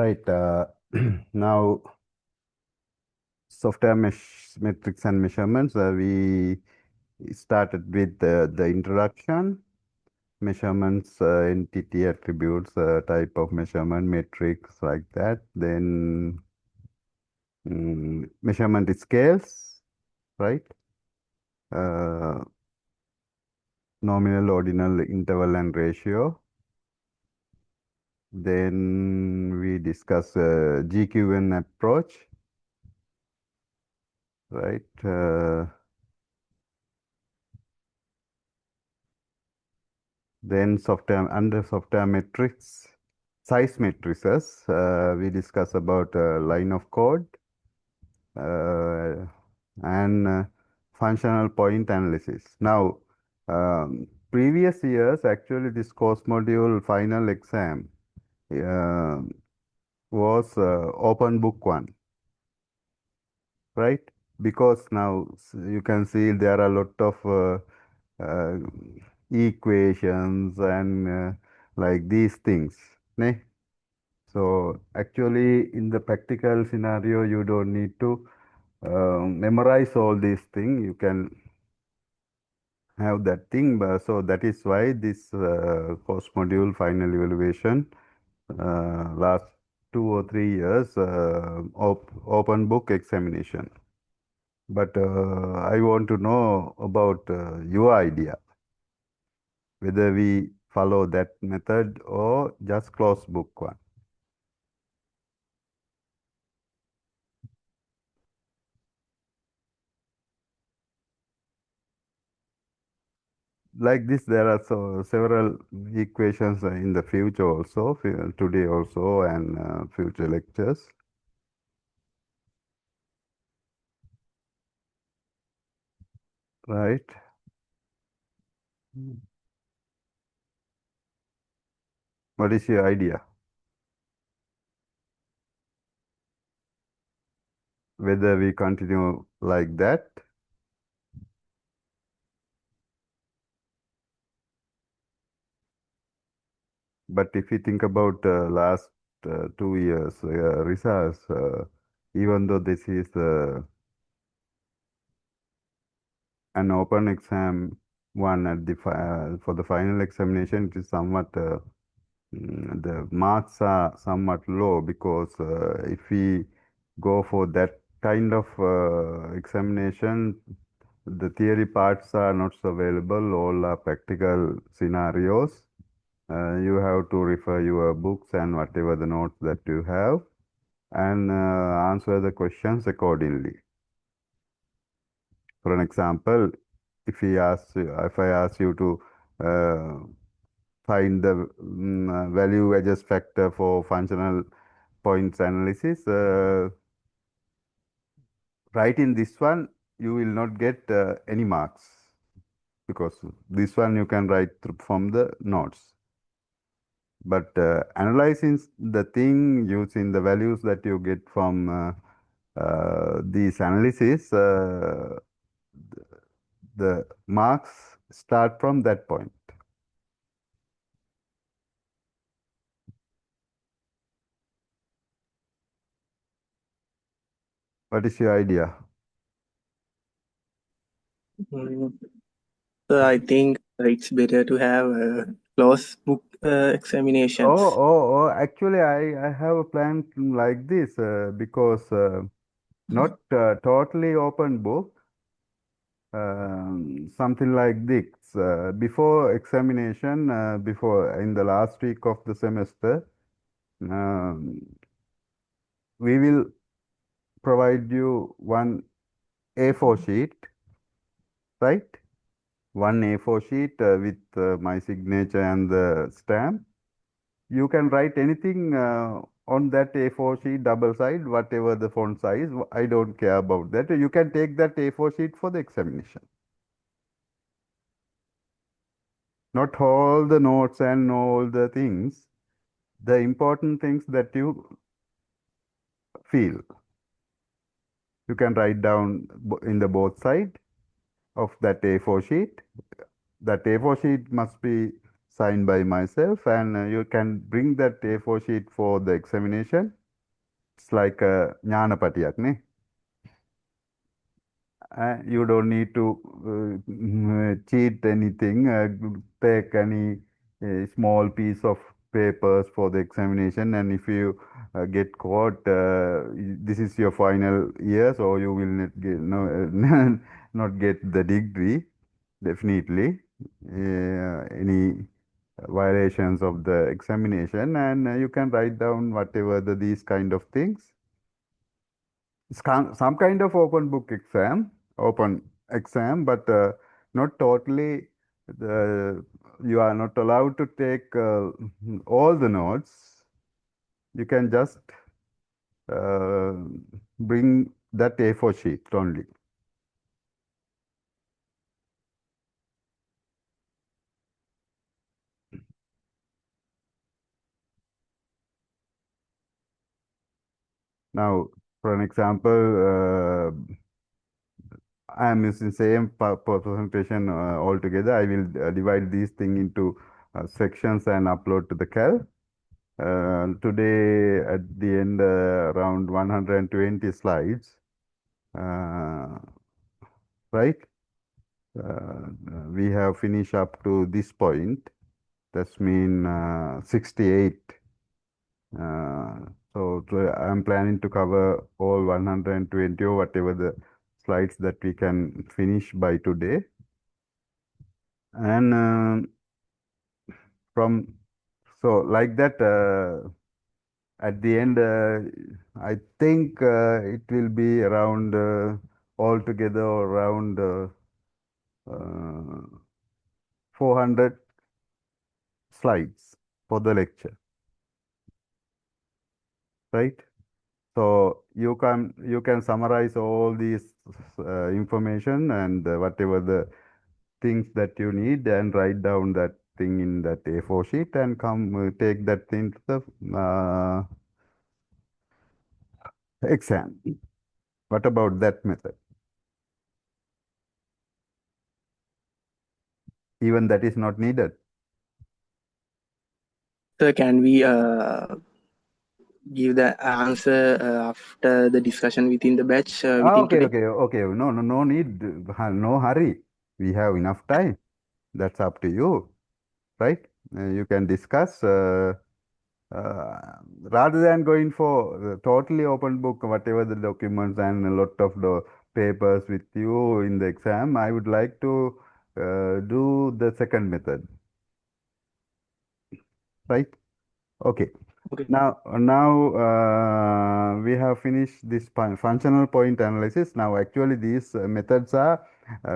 Right. Now, software metrics and measurements. We started with the introduction, measurements, entity attributes, type of measurement, metrics like that. Then measurement scales, right? Uh, Nominal, ordinal, interval, and ratio. Then we discuss GQN approach, right? Then under software metrics, size matrices, we discuss about line of code uh, and functional point analysis. Now, previous years, actually, this course module final exam uh, was open book one, right? Because now you can see there are a lot of uh, equations and like these things. Ne? So actually, in the practical scenario, you don't need to memorize all these things. You can have that thing. So that is why this course module final evaluation last 2 or 3 years open book examination. But I want to know about your idea, whether we follow that method or just closed book one. Like this, there are several equations in the future also, today also, and future lectures. Right. What is your idea? Whether we continue like that? But if you think about last 2 years results, even though this is an open exam one at the for the final examination, it is somewhat the marks are somewhat low because if we go for that kind of examination, the theory parts are not so available. All are practical scenarios. You have to refer your books and whatever the notes that you have and answer the questions accordingly. For an example, if I ask you to find the value adjust factor for functional points analysis, right in this one, you will not get any marks because this one you can write from the notes. But analyzing the thing using the values that you get from these analysis, the marks start from that point. What is your idea? Mm, So I think it's better to have closed book examinations. Actually, I have a plan like this because not totally open book, something like this. Before examination, before in the last week of the semester, um, we will provide you one A4 sheet, right? One A4 sheet with my signature and the stamp. You can write anything on that A4 sheet, double side, whatever the font size. I don't care about that. You can take that A4 sheet for the examination. Not all the notes and all the things. The important things that you feel. You can write down in the both side of that A4 sheet. That A4 sheet must be signed by myself, and you can bring that A4 sheet for the examination. It's like a Jnanapatiyak, ne? You don't need to cheat anything, take any small piece of papers for the examination, and if you get caught, this is your final year, so you will not get no, not get the degree, definitely. Any violations of the examination, and you can write down whatever these kind of things. Some kind of open exam, but not totally. You are not allowed to take all the notes. You can just uh, bring that A4 sheet only. Now, for an example, I am using same presentation altogether. I will divide these thing into sections and upload to the Cal. Today, at the end, around 120 slides, uh, right? We have finished up to this point. That's mean 68. I'm planning to cover all 120 or whatever the slides that we can finish by today. And from so like that, at the end, I think it will be around altogether around 400 slides for the lecture, right? So you can summarize all these information and whatever the things that you need, and write down that thing in that A4 sheet, and come take that thing to the exam. What about that method? Even that is not needed. So can we give the answer after the discussion within the batch within Okay, today? okay, okay. No need, no hurry. We have enough time. That's up to you, right? You can discuss rather than going for totally open book, whatever the documents and a lot of the papers with you in the exam. I would like to do the second method, right? Okay. Okay. Now we have finished this functional point analysis. Now actually these methods are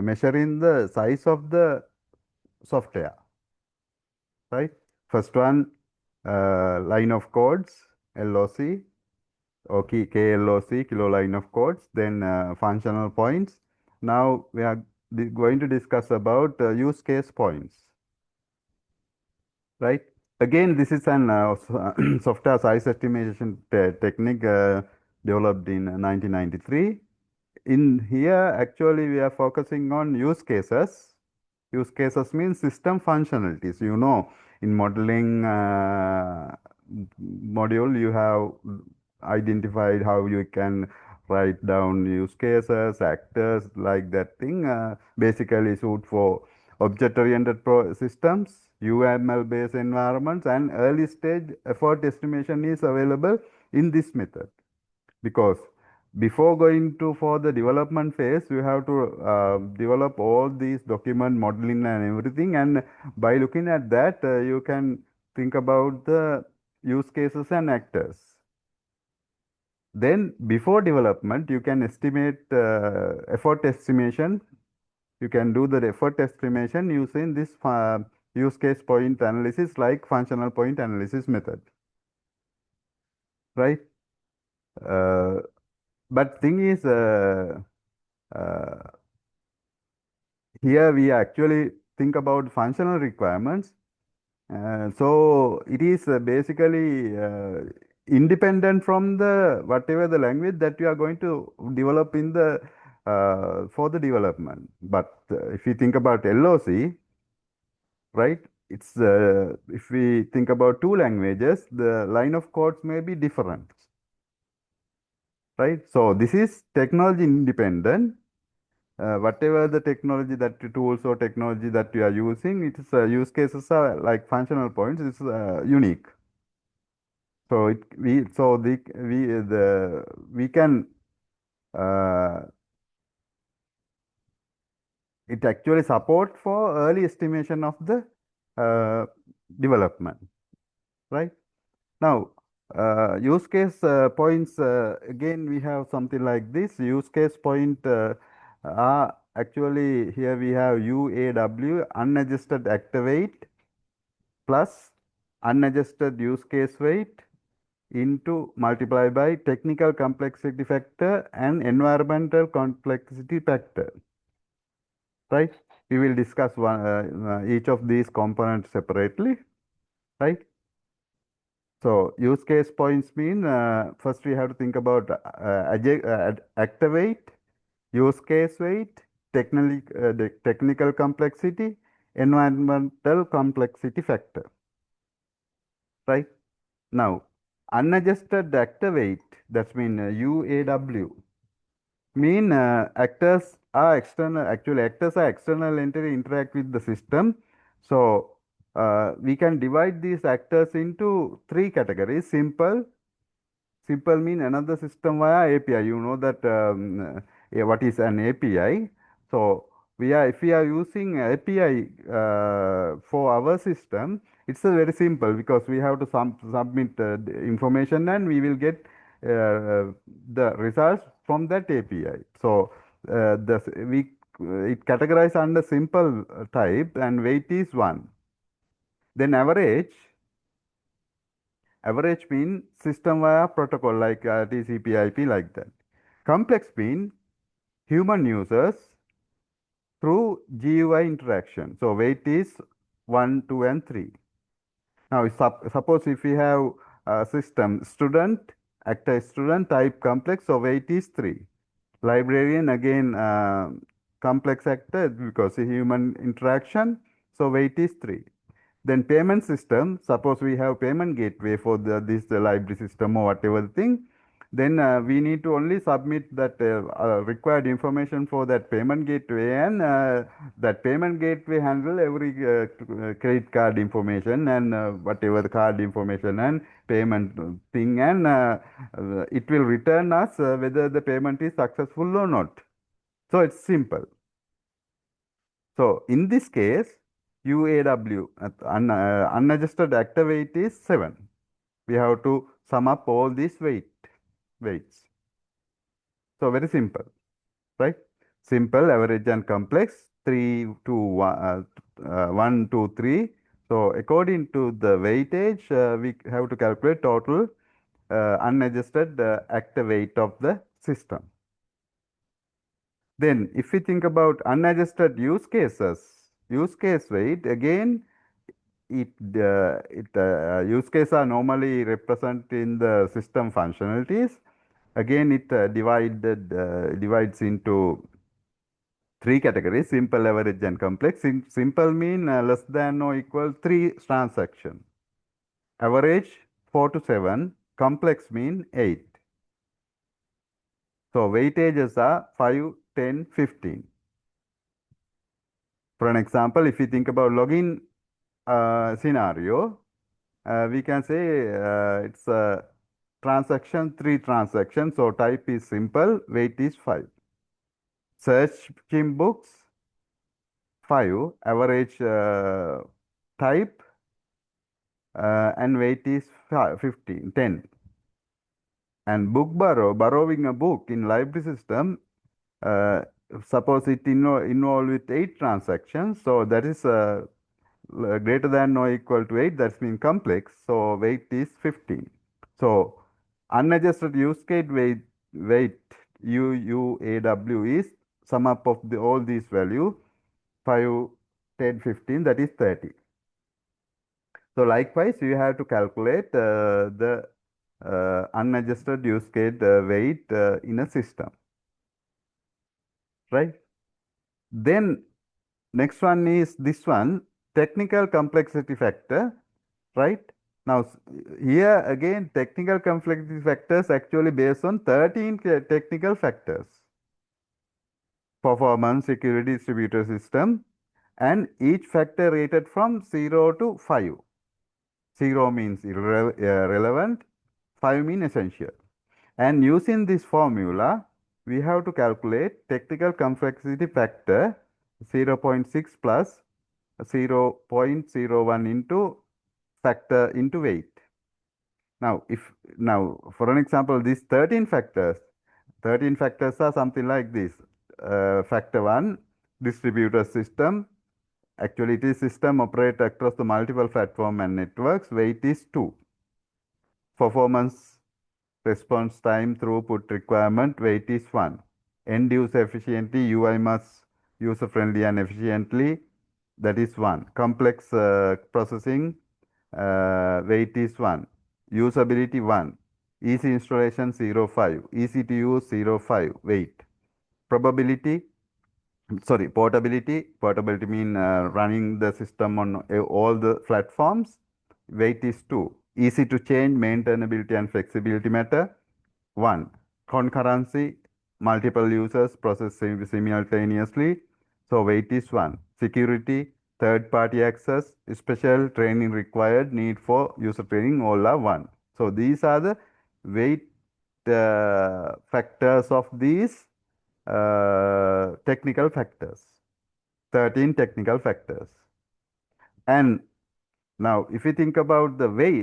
measuring the size of the software, right? First one, line of codes, LOC, or KLOC, kilo line of codes, then functional points. Now we are going to discuss about use case points, right? Again, this is an software size estimation technique developed in 1993. In here, actually, we are focusing on use cases. Use cases means system functionalities. In modeling module, you have identified how you can write down use cases, actors, like that thing. Basically, suit for object-oriented systems, UML-based environments, and early stage effort estimation is available in this method, because before going to for the development phase, you have to develop all these document modeling and everything, and by looking at that, you can think about the use cases and actors. Then before development, you can estimate effort estimation. You can do the effort estimation using this use case point analysis, like functional point analysis method, right? Uh, but thing is, uh, here we actually think about functional requirements. So it is basically independent from the whatever the language that you are going to develop in the for the development. But if you think about LOC, right? it's if we think about two languages, the line of codes may be different, right? So this is technology independent. Whatever the technology that tools or technology that you are using, its use cases are like functional points. It's unique. So we can uh, it actually support for early estimation of the uh, development, right? Now, use case points, again, we have something like this. Use case point are actually here we have UAW, unadjusted active weight, plus unadjusted use case weight into multiply by technical complexity factor and environmental complexity factor, right? We will discuss each of these components separately, right? So use case points mean first we have to think about active weight, use case weight, the technical complexity, environmental complexity factor, right? Now, unadjusted active weight, that's mean UAW, mean actors are external, actually actors are external entity interact with the system. So we can divide these actors into three categories: simple. Simple mean another system via API. You know that what is an API. So if we are using API for our system, it's a very simple because we have to submit the information and we will get the results from that API. So it categorized under simple type and weight is 1. Then average mean system via protocol like TCP/IP like that. Complex mean human users through GUI interaction. So weight is 1, 2, and 3. Now suppose if we have a system student, actor student, type complex, so weight is 3. Librarian again complex actor because human interaction, so weight is 3. Then payment system, suppose we have payment gateway for this library system or whatever thing, then we need to only submit that required information for that payment gateway, and that payment gateway handle every credit card information and whatever the card information and payment thing, and it will return us whether the payment is successful or not. So it's simple. So in this case, UAW, unadjusted active weight is 7. We have to sum up all these weights. So very simple, right? Simple, average, and complex, 3 to 1, 2, 3. So according to the weightage, we have to calculate total unadjusted active weight of the system. Then if we think about unadjusted use cases, use case weight, again, use cases are normally represented in the system functionalities. Again, it divides into three categories: simple, average, and complex. Simple mean less than or equal 3 transactions. Average 4 to 7. Complex mean 8. So weightages are 5, 10, 15. For an example, if you think about login scenario, we can say it's a transaction, 3 transactions. So type is simple, weight is 5. Search Kim books, 5. Average type and weight is 15, 10. And book borrowing a book in library system, suppose it involve with 8 transactions. So that is greater than or equal to 8, that's mean complex, so weight is 15. So unadjusted use case weight UAW is sum up of all these value 5, 10, 15, that is 30. So likewise, you have to calculate the unadjusted use case weight in a system, right? Then next one is this one. technical complexity factor, right? Now, here again, technical complexity factors actually based on 13 technical factors. Performance, security, distributor system, and each factor rated from 0 to 5. 0 means relevant, 5 means essential. And using this formula, we have to calculate technical complexity factor 0.6 plus 0.01 into factor into weight. Now, for an example, these 13 factors are something like this. Factor 1, distributor system. Actually, it is system operate across the multiple platform and networks. Weight is 2. Performance, response time, throughput requirement, weight is 1. End user efficiency, UI must user friendly and efficiently, that is 1. Complex processing, weight is 1. Usability 1. Easy installation 0.5. Easy to use 0.5. Weight. Probability, sorry, portability. Portability mean running the system on all the platforms. Weight is 2. Easy to change, maintainability and flexibility matter 1. Concurrency, multiple users process simultaneously. So weight is 1. Security, third party access, special training required, need for user training, all are 1. So these are the weight factors of these technical factors. 13 technical factors. And now if you think about the way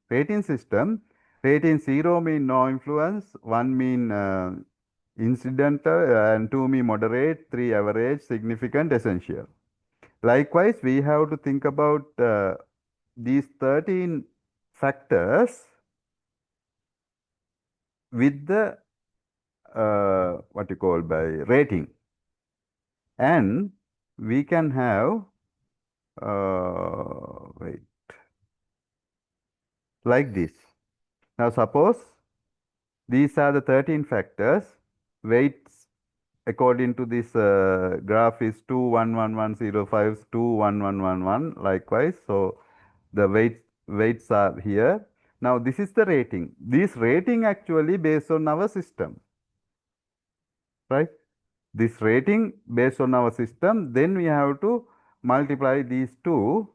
rating system, rating 0 mean no influence, 1 mean incidental, and 2 mean moderate, 3 average, significant, essential. Likewise, we have to think about these 13 factors with the what you call by rating, and we can have wait, like this. Now suppose these are the 13 factors. Weights according to this graph is 21110 21111 likewise. So the weights are here. Now this is the rating. This rating actually based on our system, right? This rating based on our system, then we have to multiply these two,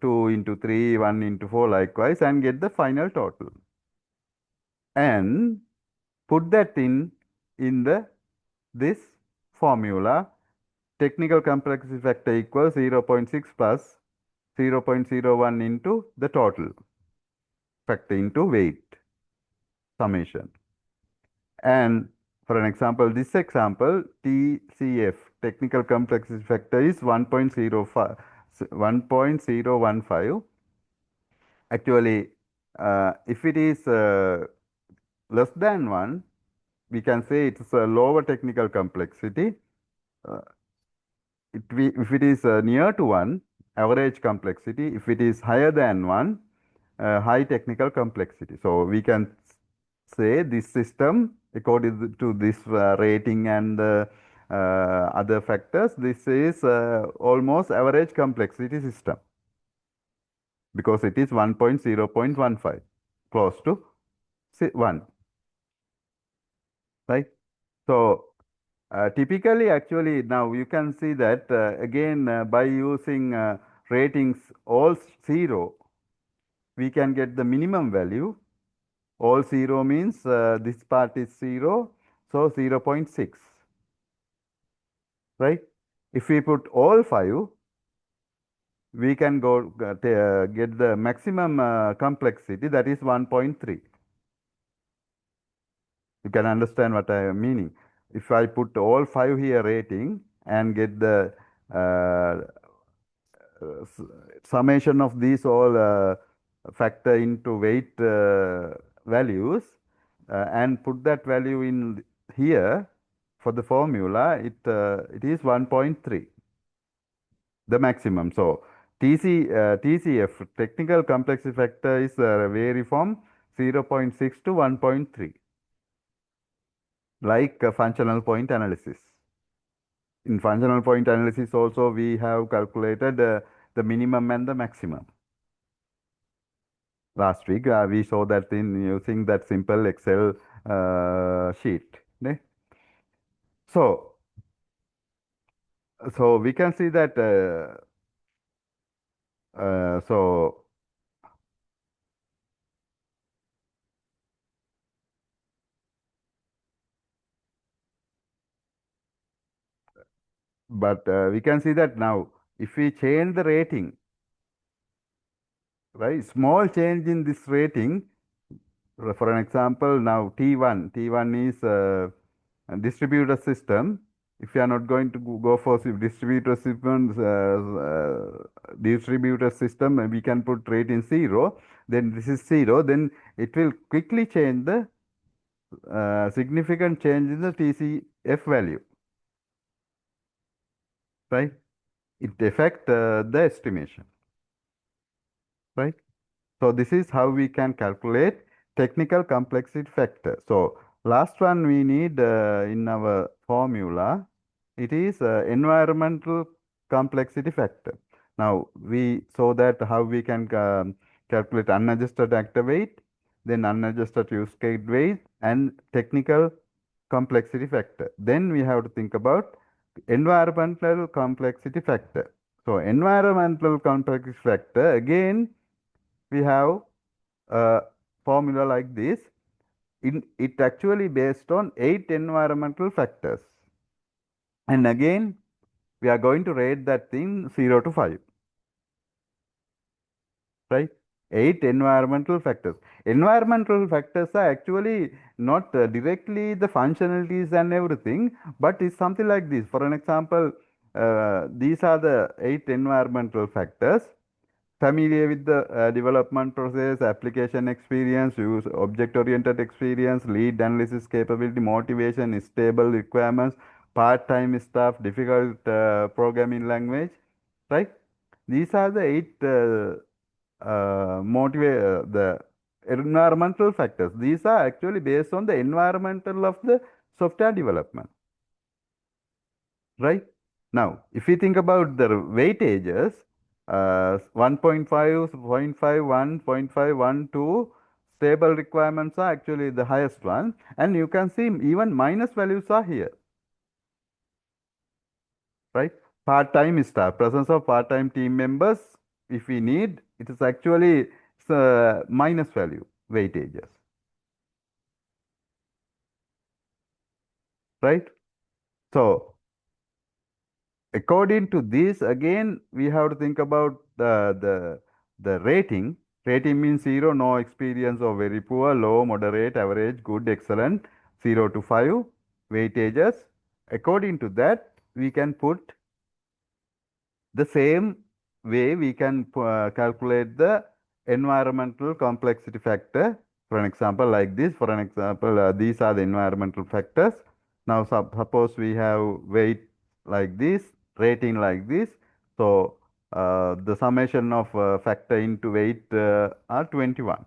2 into 3, 1 into 4 likewise, and get the final total. And put that in this formula. Technical complexity factor equals 0.6 plus 0.01 into the total factor into weight summation. And for an example, this example, TCF, technical complexity factor is 1.05, 1.015. Actually, if it is less than 1, we can say it's a lower technical complexity. If it is near to 1, average complexity. If it is higher than 1, high technical complexity. So we can say this system, according to this rating and other factors, this is almost average complexity system because it is 1.0.15, close to 1, right? So typically, actually, now you can see that again by using ratings all 0, we can get the minimum value. All 0 means this part is 0, so 0.6, right? If we put all 5, we can go get the maximum complexity, that is 1.3. You can understand what I am meaning. If I put all 5 here rating and get the summation of these all factor into weight values and put that value in here for the formula, it is 1.3, the maximum. So TCF, technical complexity factor, is vary from 0.6 to 1.3. like functional point analysis. In functional point analysis also we have calculated the minimum and the maximum. Last week we saw that in using that simple Excel sheet. Ne? So, so we can see that so but we can see that now if we change the rating, right, small change in this rating, for an example, now T1 is a distributed system. If you are not going to go for distributed system, we can put rating 0. Then this is 0. Then it will quickly change the significant change in the TCF value, right? It affect the estimation, right? So this is how we can calculate technical complexity factor. So last one we need in our formula, it is environmental complexity factor. Now we saw that how we can calculate unadjusted actor weight, then unadjusted use case weight and technical complexity factor. Then we have to think about environmental complexity factor. So environmental complexity factor, again we have a formula like this. It actually based on 8 environmental factors. And again, we are going to rate that thing 0 to 5, right? 8 environmental factors. Environmental factors are actually not directly the functionalities and everything, but it's something like this. For an example, these are the 8 environmental factors. Familiar with the development process, application experience, use object-oriented experience, lead analysis capability, motivation, stable requirements, part-time staff, difficult programming language, right? These are the 8 the environmental factors. These are actually based on the environmental of the software development, right? Now, if we think about the weightages, 1.5, 0.51, 0.512 stable requirements are actually the highest one. And you can see even minus values are here, right? Part-time staff, presence of part-time team members, if we need, it is actually minus value weightages, right? So, according to this, again, we have to think about the rating. Rating means 0, no experience or very poor, low, moderate, average, good, excellent, 0 to 5 weightages. According to that, we can put the same way we can calculate the environmental complexity factor. For an example like this, for an example, these are the environmental factors. Now suppose we have weight like this, rating like this. So the summation of factor into weight are 21,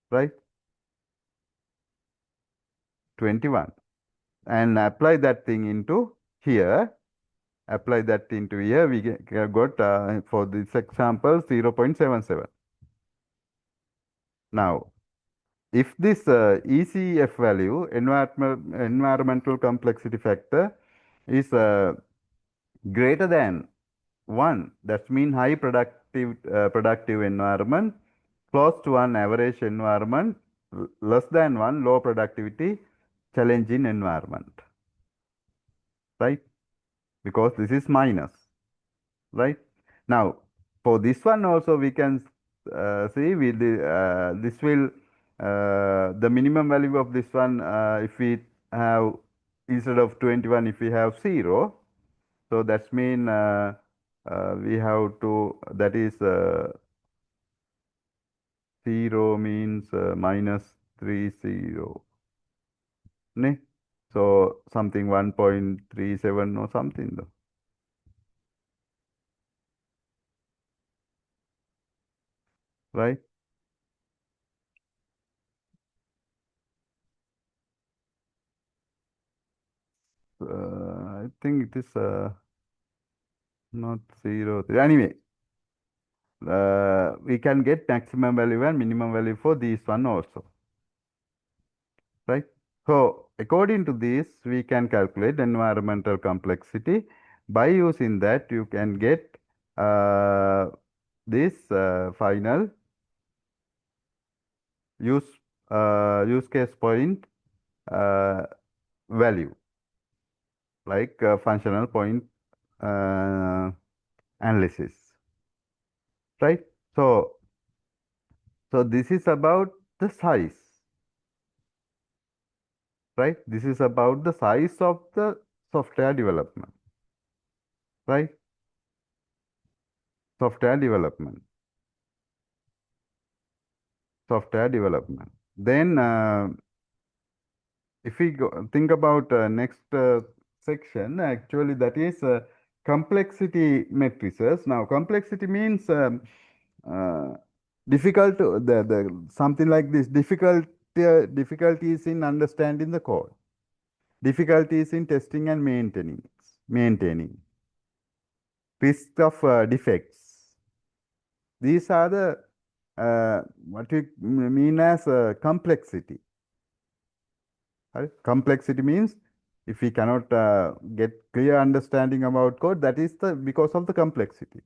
right? 21. And apply that thing into here. Apply that into here. We got for this example 0.77. Now, if this ECF value, environmental complexity factor, is greater than 1, that means high productive environment, close to 1 average environment, less than 1 low productivity challenging environment, right? Because this is minus, right? Now, for this one also we can see with this will the minimum value of this one if we have instead of 21 if we have 0, so that's mean we have to that is 0 means -30 ne? So something 1.37 or something though, right? think it is not 0. Anyway, we can get maximum value and minimum value for these one also, right? So according to this, we can calculate environmental complexity. By using that, you can get this final use use case point uh, value, like functional point uh, analysis, right? So this is about the size, right? This is about the size of the software development, right? Software development, software development. Then if we think about next section, actually that is complexity matrices. Now complexity means uh, difficult, the something like this, difficulties in understanding the code, difficulties in testing and maintaining, risk of defects. These are the what we mean as complexity. Right? Complexity means if we cannot get clear understanding about code, that is the because of the complexity.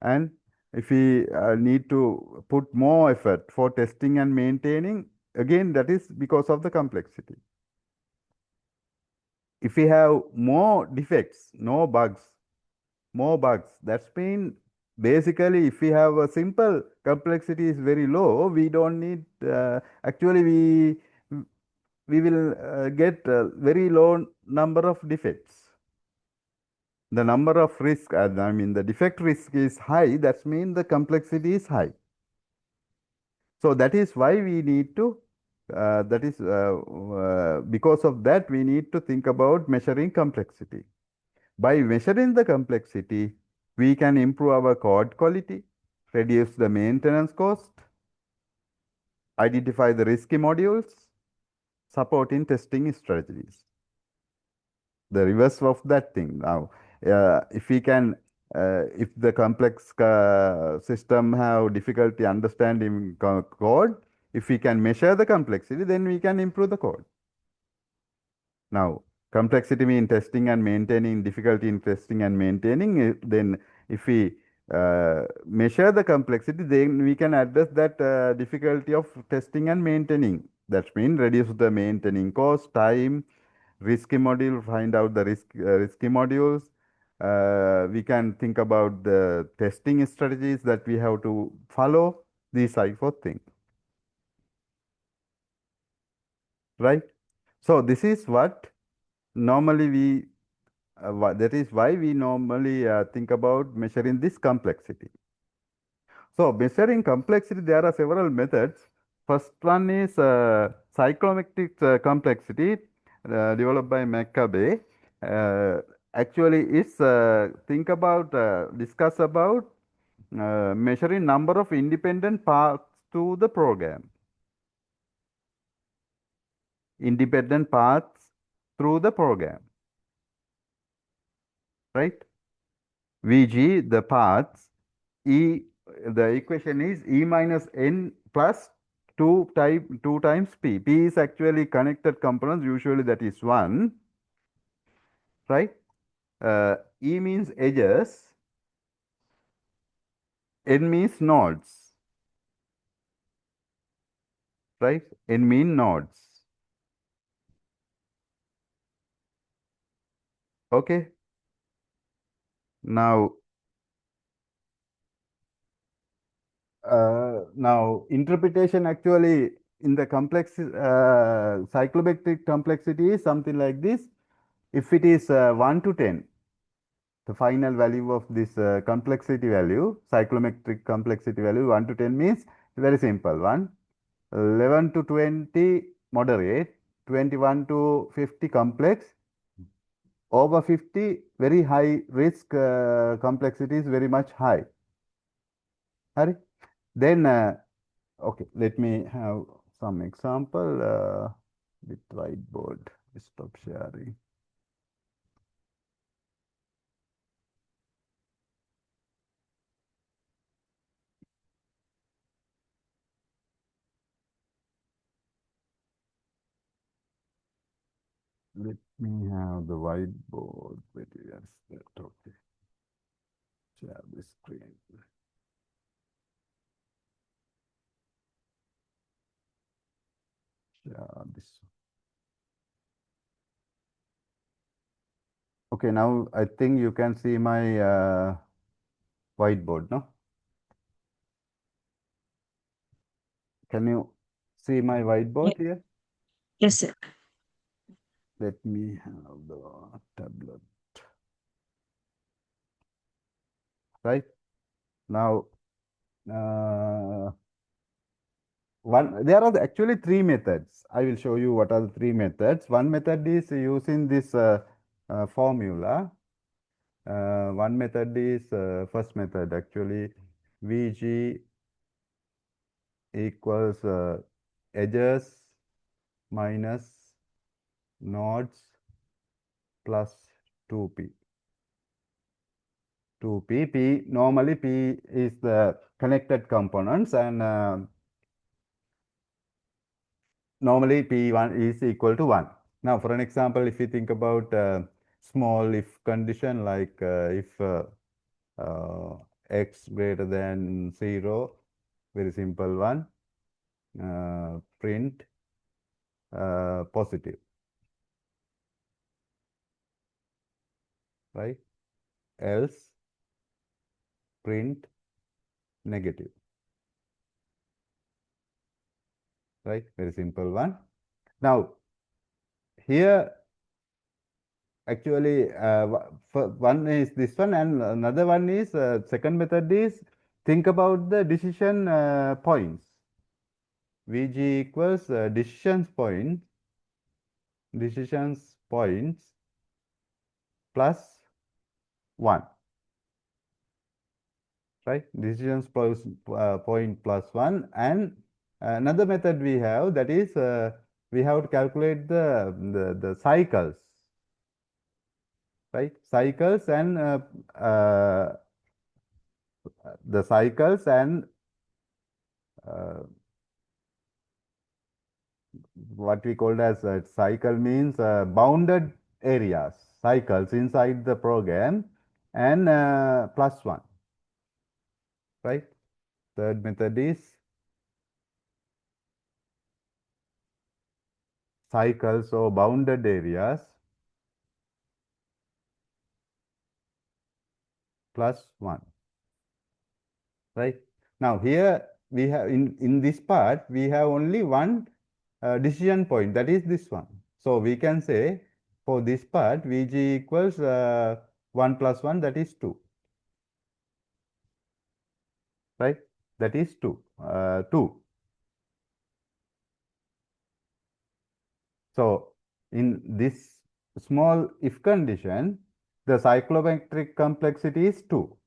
And if we need to put more effort for testing and maintaining, again, that is because of the complexity. If we have more defects, no bugs, more bugs, that's mean basically if we have a simple complexity is very low, we don't need, actually we will get a very low number of defects. The number of risk, I mean the defect risk is high, that means the complexity is high. So that is why we need to, because of that we need to think about measuring complexity. By measuring the complexity, we can improve our code quality, reduce the maintenance cost, identify the risky modules, support in testing strategies. The reverse of that thing. Now, if we can, if the complex system have difficulty understanding code, if we can measure the complexity, then we can improve the code. Now, complexity mean testing and maintaining, difficulty in testing and maintaining. Then if we measure the complexity, then we can address that difficulty of testing and maintaining. That means reduce the maintaining cost, time, risky module, find out the risky modules. We can think about the testing strategies that we have to follow, these type of things, right? So this is what normally that is why we normally think about measuring this complexity. So measuring complexity, there are several methods. First one is psychometric complexity developed by McCabe. Actually, is discuss about measuring number of independent paths to the program. Independent paths through the program, right? VG, the paths, E, the equation is E minus N plus 2 times P. P is actually connected components, usually that is 1, right? E means edges, N means nodes, right? N mean nodes. Okay. Now, interpretation actually in the complex cyclometric complexity is something like this. If it is 1 to 10, the final value of this complexity value, cyclometric complexity value 1 to 10 means very simple one. 11 to 20 moderate, 21 to 50 complex, over 50 very high risk, complexity is very much high. Right? Then, okay, let me have some example with whiteboard. Stop sharing. Let me have the whiteboard. Wait, yes, that okay. Share the screen. Share this. Okay, now I think you can see my whiteboard, no? Can you see my Ye- whiteboard here? Yes, sir. Let me have the tablet. Right now, uh, there are actually three methods. I will show you what are the three methods. One method is using this formula. One method is first method actually VG equals edges minus nodes plus 2p. 2p. Normally p is the connected components and normally p1 is equal to 1. Now for an example, if you think about small if condition like if x greater than 0, very simple one, print positive, right? Else print negative, right? Very simple one. Now here actually one is this one and another one is second method is think about the decision points. Vg equals decisions points plus 1, right? Decisions plus point plus 1 and another method we have, that is we have to calculate the cycles, right? Cycles and the cycles and uh, what we called as cycle means bounded areas, cycles inside the program and plus 1, right? Third method is cycles or bounded areas plus 1, right? Now here we have in this part we have only one decision point, that is this one. So we can say for this part Vg equals 1 plus 1, that is 2, right? That is 2. 2. So in this small if condition, the cyclometric complexity is 2,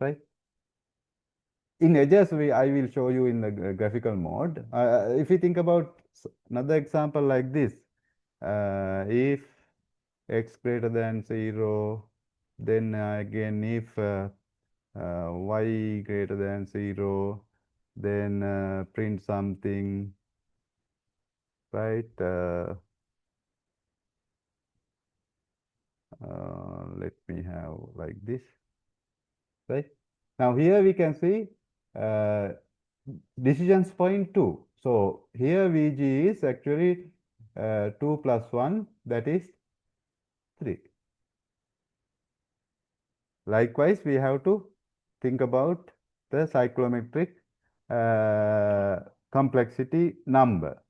right? In edges, I will show you in the graphical mode. If you think about another example like this, if x greater than 0, then again if y greater than 0, then print something, right? Let me have like this, right? Now here we can see uh, decisions point 2. So here Vg is actually 2 plus 1, that is 3. Likewise, we have to think about the cyclometric complexity number,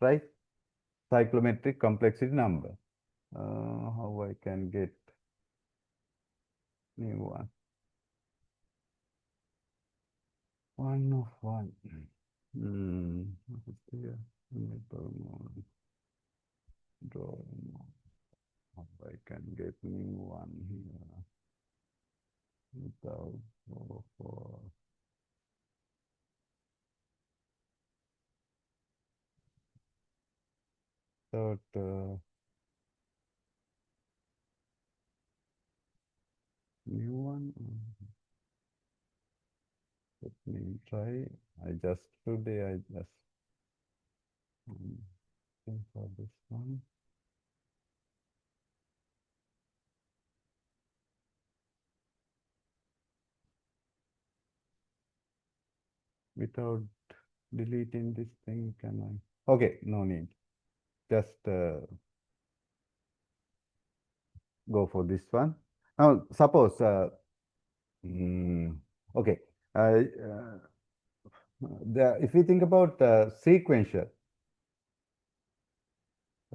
right? Cyclometric complexity number. How I can get new one? One of one. What is there? Enable mode, drawing mode. How I can get new one here without for third new one. Let me try. I just today I just For this one. Without deleting this thing, can I? Okay, no need. Just go for this one. Now, suppose, okay, if we think about sequential,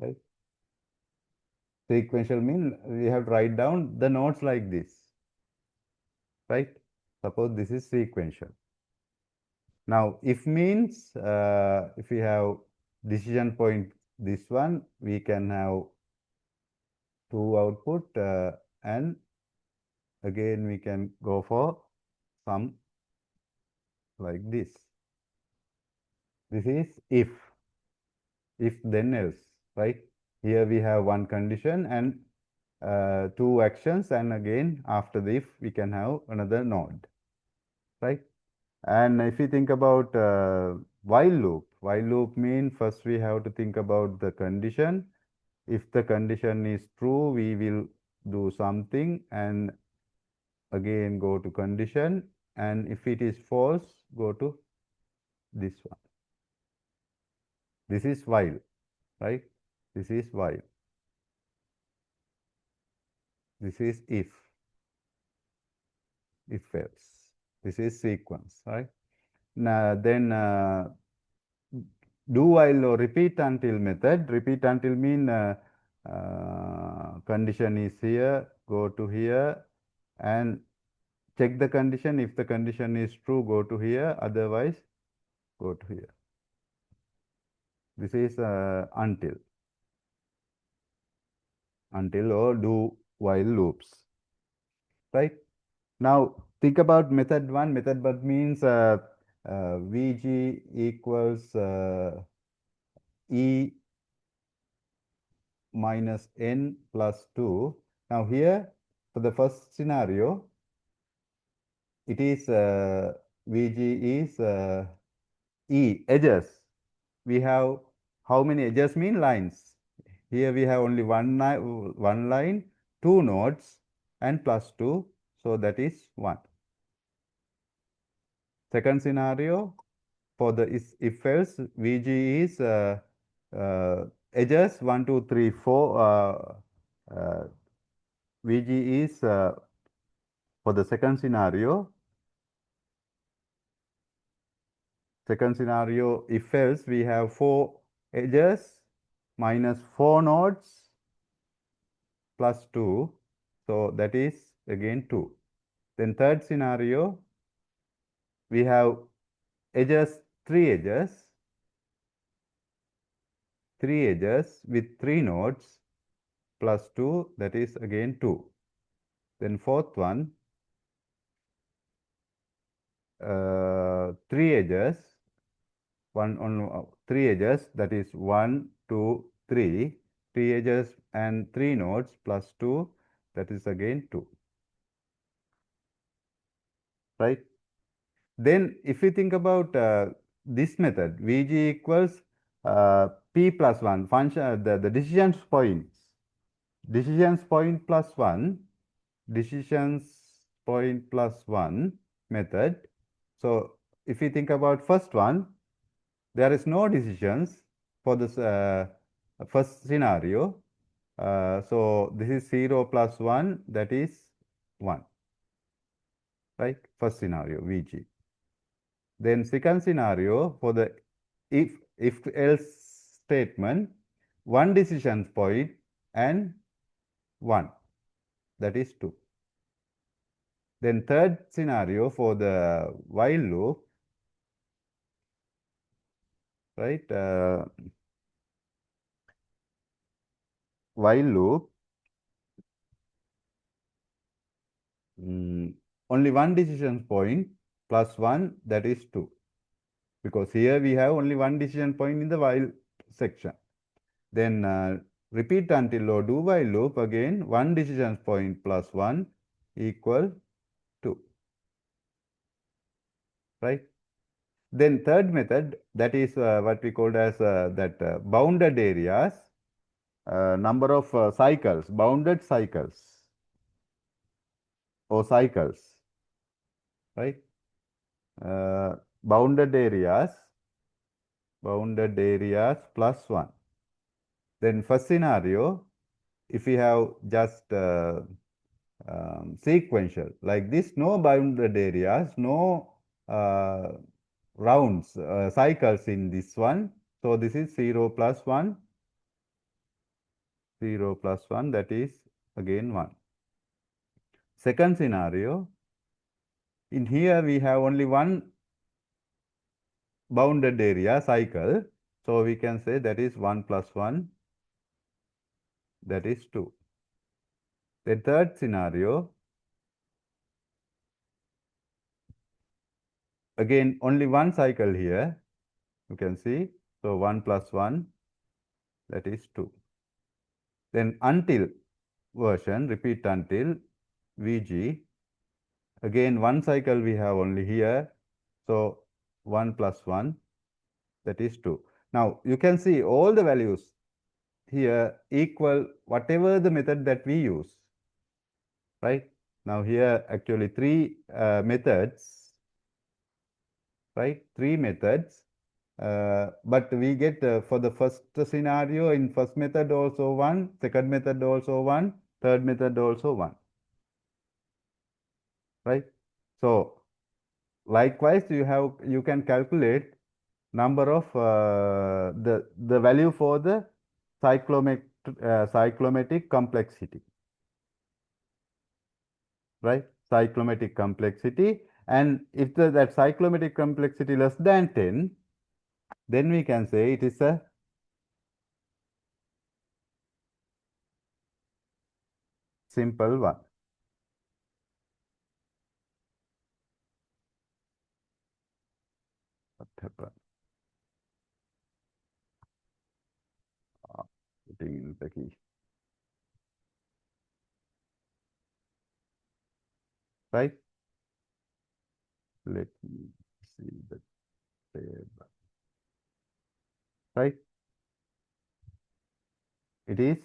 right? Sequential mean we have to write down the nodes like this, right? Suppose this is sequential. Now, if means if we have decision point this one, we can have two output and again we can go for some like this. This is if then else, right? Here we have one condition and two actions, and again after the if we can have another node, right? And if you think about while loop mean first we have to think about the condition. If the condition is true, we will do something and again go to condition, and if it is false, go to this one. This is while, right? This is while. This is if else. This is sequence, right? Now then do while or repeat until method. Repeat until mean condition is here, go to here and check the condition. If the condition is true, go to here, otherwise go to here. This is until or do while loops, right? Now think about method 1. Method 1 means Vg equals E minus n plus 2. Now here for the first scenario, it is Vg is E edges. We have how many edges mean lines? Here we have only one line, two nodes and plus 2. So that is 1. Second scenario, for the if else, Vg is edges 1, 2, 3, 4. Vg is for the second scenario, if else, we have 4 edges minus 4 nodes plus 2. So that is again 2. Then third scenario, we have edges, 3 edges with 3 nodes plus 2, that is again 2. Then fourth one, 3 edges, 3 edges, that is 1, 2, 3. 3 edges and 3 nodes plus 2, that is again 2. Right? Then if you think about this method, Vg equals P plus 1, function, the decisions points. Decisions point plus 1, decisions point plus 1 method. So if you think about first one, there is no decisions for this first scenario. So this is 0 plus 1, that is 1, right? First scenario, Vg. Then second scenario, for the if else statement, one decision point and 1, that is 2. Then third scenario for the while loop, right? While loop, only one decision point plus 1, that is 2. Because here we have only one decision point in the while section. Then repeat until or do while loop, again one decision point plus 1 equal 2, right? Then third method, that is what we called as bounded areas, number of cycles, bounded cycles or cycles, right? Uh, bounded areas plus 1. Then first scenario, if we have just sequential like this, no bounded areas, no rounds, cycles in this one. So this is 0 plus 1, 0 plus 1, that is again 1. Second scenario, in here we have only one bounded area cycle. So we can say that is 1 plus 1, that is 2. The third scenario, again only one cycle here, you can see. So 1 plus 1, that is 2. Then until version, repeat until Vg. Again, one cycle we have only here. So 1 plus 1, that is 2. Now you can see all the values here equal whatever the method that we use, right? Now here actually three methods, right? Three methods. But we get for the first scenario in first method also 1, second method also 1, third method also 1, right? So likewise you can calculate number of the value for the cyclomatic complexity, right? Cyclomatic complexity, and if that cyclomatic complexity less than 10, then we can say it is a simple one. What happened? Putting in the key. Right? Let me see the table. Right? It is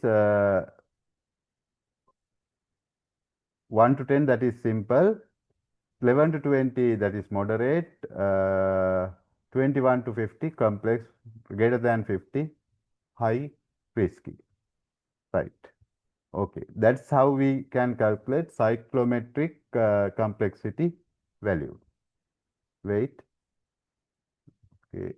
1 to 10, that is simple. 11 to 20, that is moderate. 21 to 50, complex. Greater than 50, high, risky. Right. Okay. That's how we can calculate cyclometric complexity value. Wait. Okay.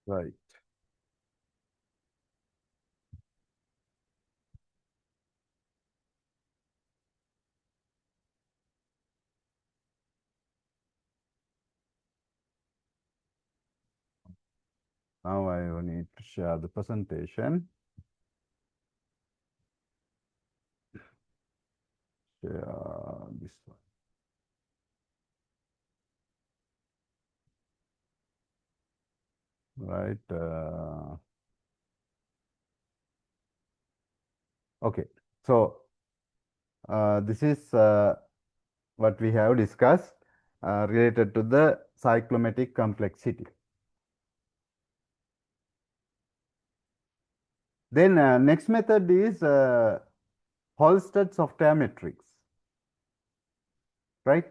Right. Now I need to share the presentation. Share this one. Right. Okay. So this is what we have discussed related to the cyclomatic complexity. Then next method is Halstead software matrix. Right?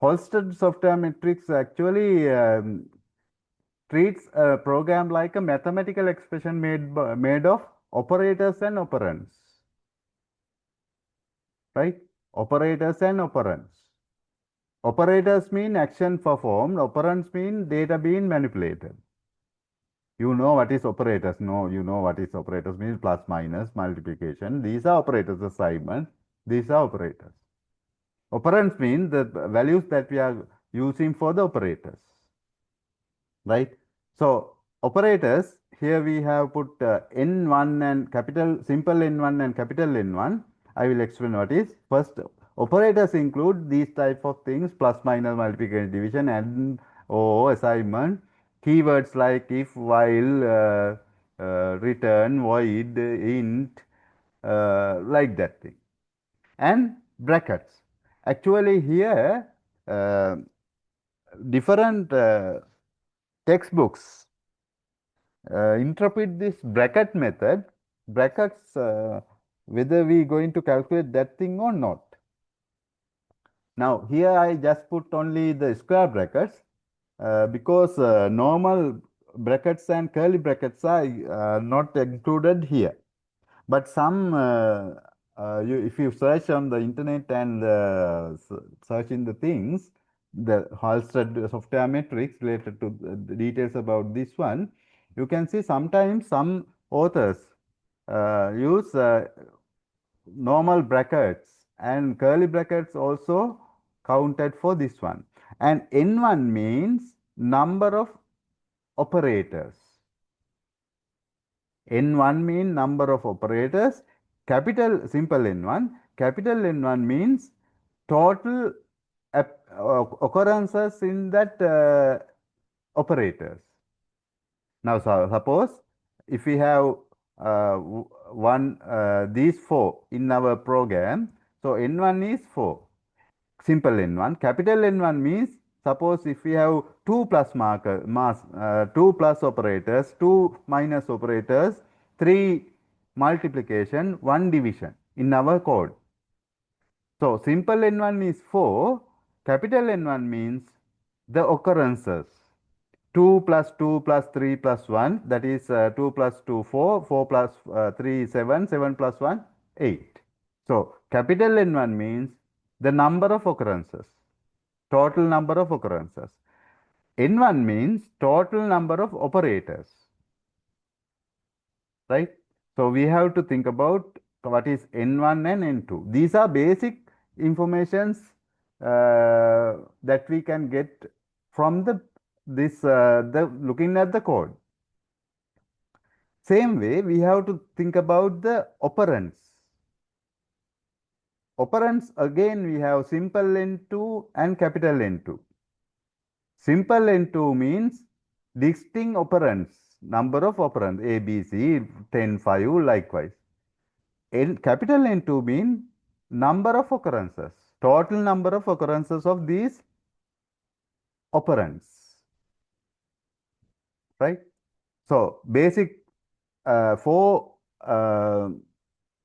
Halstead software matrix actually treats a program like a mathematical expression made of operators and operands. Right? Operators and operands. Operators mean action performed, operands mean data being manipulated. You know what is operators? No, you know what is operators means plus, minus, multiplication. These are operators, assignment. These are operators. Operands mean the values that we are using for the operators, right? So operators, here we have put N1 and capital, simple N1 and capital N1. I will explain what is. First, operators include these type of things: plus, minus, multiplication, division, and or assignment. Keywords like if, while, return, void, int, like that thing. And brackets. Actually here, uh, different textbooks interpret this bracket method, brackets, whether we going to calculate that thing or not. Now here I just put only the square brackets because normal brackets and curly brackets are not included here. But some, if you search on the internet and search in the things, the Halstead software metrics related to the details about this one, you can see sometimes some authors use normal brackets and curly brackets also counted for this one. And N1 means number of operators. N1 means number of operators, capital simple N1, capital N1 means total occurrences in that operators. Now, suppose if we have these four in our program, so N1 is 4, simple N1. Capital N1 means, suppose if we have 2 plus 2 plus operators, 2 minus operators, 3 multiplication, 1 division in our code. So simple N1 is 4, capital N1 means the occurrences. 2 plus 2 plus 3 plus 1, that is 2 plus 2, 4, 4 plus 3, 7, 7 plus 1, 8. So capital N1 means the number of occurrences, total number of occurrences. N1 means total number of operators, right? So we have to think about what is N1 and N2. These are basic informations that we can get from the looking at the code. Same way, we have to think about the operands. Operands, again, we have simple N2 and capital N2. Simple N2 means distinct operands, number of operands, A, B, C, 10, 5, likewise. Capital N2 means number of occurrences, total number of occurrences of these operands, right? So, basic four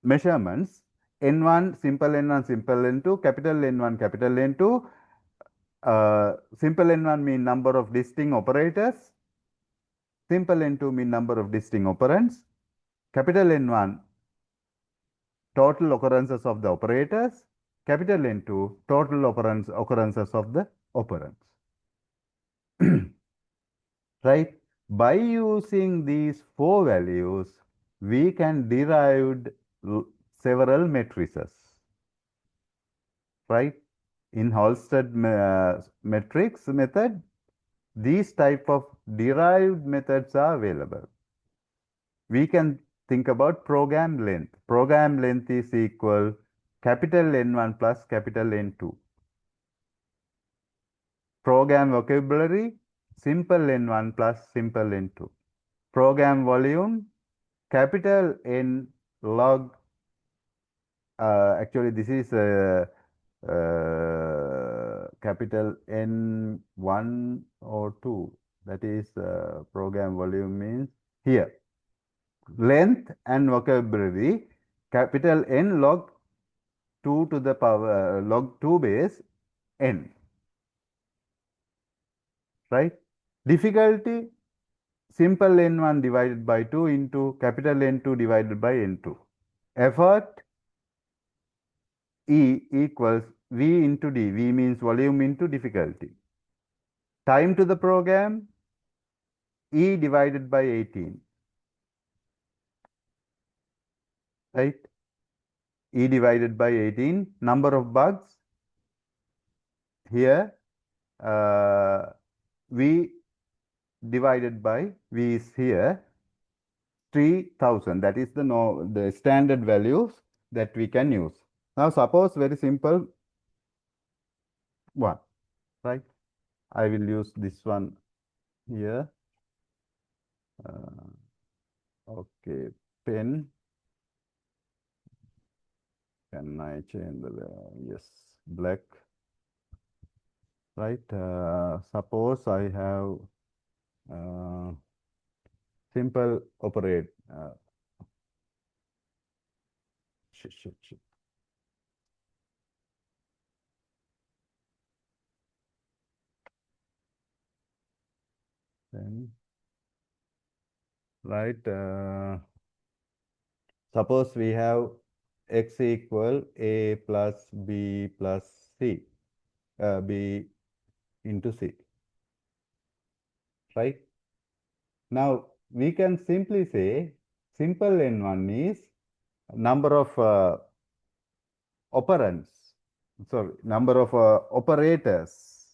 measurements: N1, simple N1, simple N2, capital N1, capital N2. Simple N1 mean number of distinct operators. Simple N2 mean number of distinct operands. Capital N1, total occurrences of the operators. Capital N2, total occurrences of the operands. Right? By using these four values, we can derive several matrices, right? In Halstead matrix method, these type of derived methods are available. We can think about program length. Program length is equal capital N1 plus capital N2. Program vocabulary, simple N1 plus simple N2. Program volume, capital N log, actually this is capital N1 or 2, that is program volume means here. Length and vocabulary, capital N log 2 to the power log 2 base n, right? Difficulty, simple N1 divided by 2 into capital N2 divided by N2. Effort, E equals V into D. V means volume into difficulty. Time to the program, E divided by 18. Right? E divided by 18. Number of bugs, here V divided by V is here 3000. That is the standard values that we can use. Now suppose very simple one, right? I will use this one here. Okay, pen. Can I change the yes, black, right? Suppose I have simple operate. Shit. Then, right? Suppose we have x equal a plus b plus c, b into c, right? Now we can simply say simple n1 is number of operands, sorry, number of operators.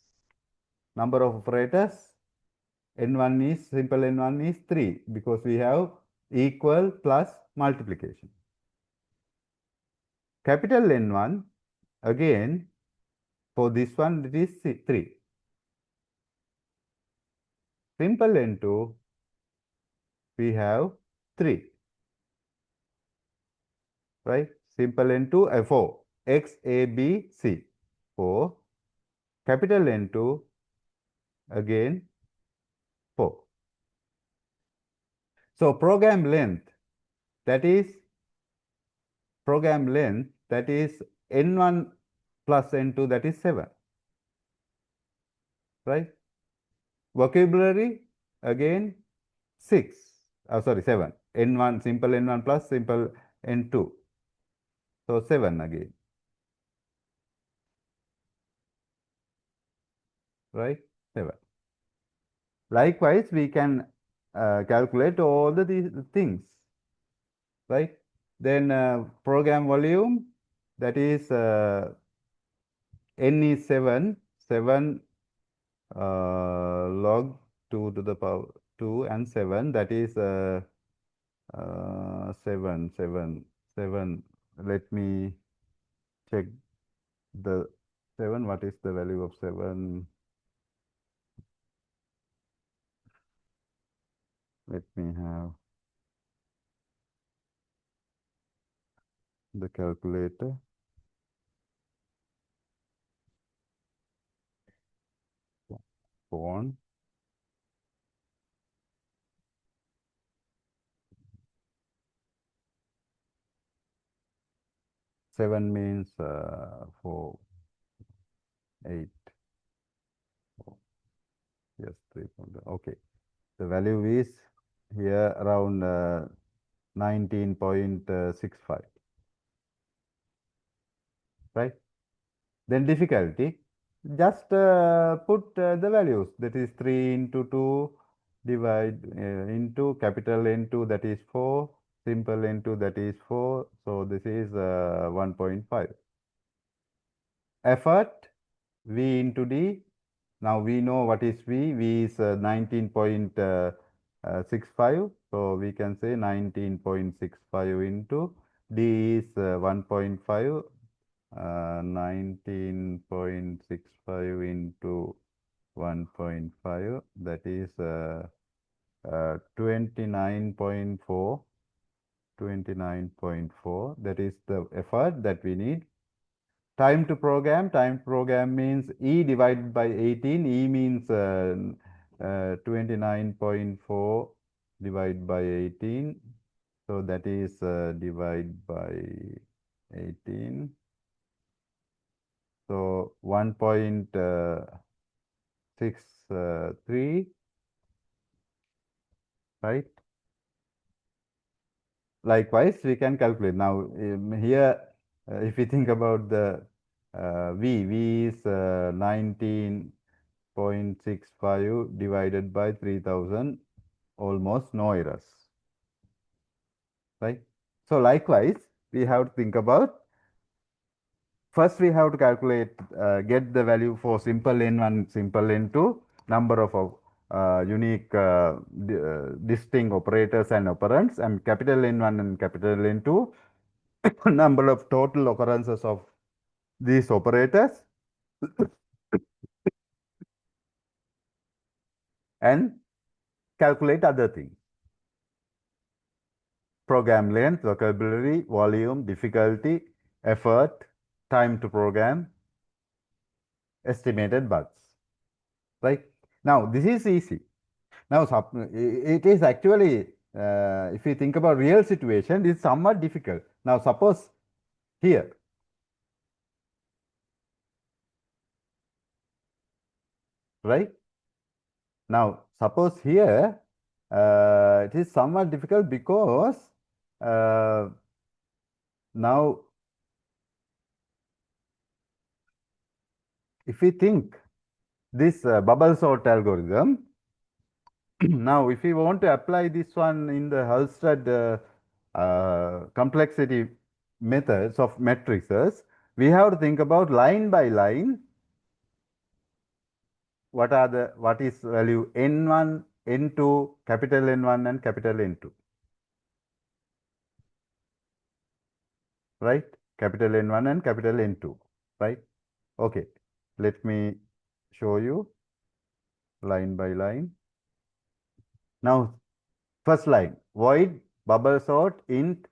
Number of operators n1 is simple n1 is 3 because we have equal plus multiplication. Capital N1 again for this one it is 3. Simple N2 we have 3, right? Simple N2 4 x a b c 4. Capital N2 again 4. So program length that is N1 plus N2 that is 7, right? Vocabulary again 6, sorry 7. N1 simple N1 plus simple N2. So 7 again, right? 7. Likewise, we can calculate all these things, right? Then program volume, that is n is 7, 7 log 2 to the power 2 and 7, that is 7. Let me check the 7. What is the value of 7? Let me have the calculator. Phone. 7 means 4, 8. Yes, 3. Okay. The value is here around 19.65, right? Then difficulty, just put the values, that is 3 into 2 divide into capital N2 that is 4, simple N2 that is 4, so this is 1.5. Effort V into D. Now we know what is V. V is 19.65. So we can say 19.65 into D is 1.5. 19.65 into 1.5, that is 29.4. 29.4. That is the effort that we need. Time to program means E divided by 18. E means 29.4 divided by 18. So that is divide by 18. So 1.63, right? Likewise, we can calculate. Now here, if we think about the V is 19.65 divided by 3000, almost no errors, right? So likewise, we have to think about first we have to calculate, get the value for simple n1, simple n2, number of unique distinct operators and operands, and capital N1 and capital N2, number of total occurrences of these operators, and calculate other things. Program length, vocabulary, volume, difficulty, effort, time to program, estimated bugs. Right? Now, this is easy. Now, it is actually, if you think about real situation, it's somewhat difficult. Now, suppose here, right? Now, suppose here, it is somewhat difficult because now, if we think this bubble sort algorithm, now if we want to apply this one in the Halstead complexity methods of matrices, we have to think about line by line what is value n1, n2, capital N1 and capital N2, right? Capital N1 and capital N2, right? Okay, let me show you line by line. Now, first line, void bubble sort int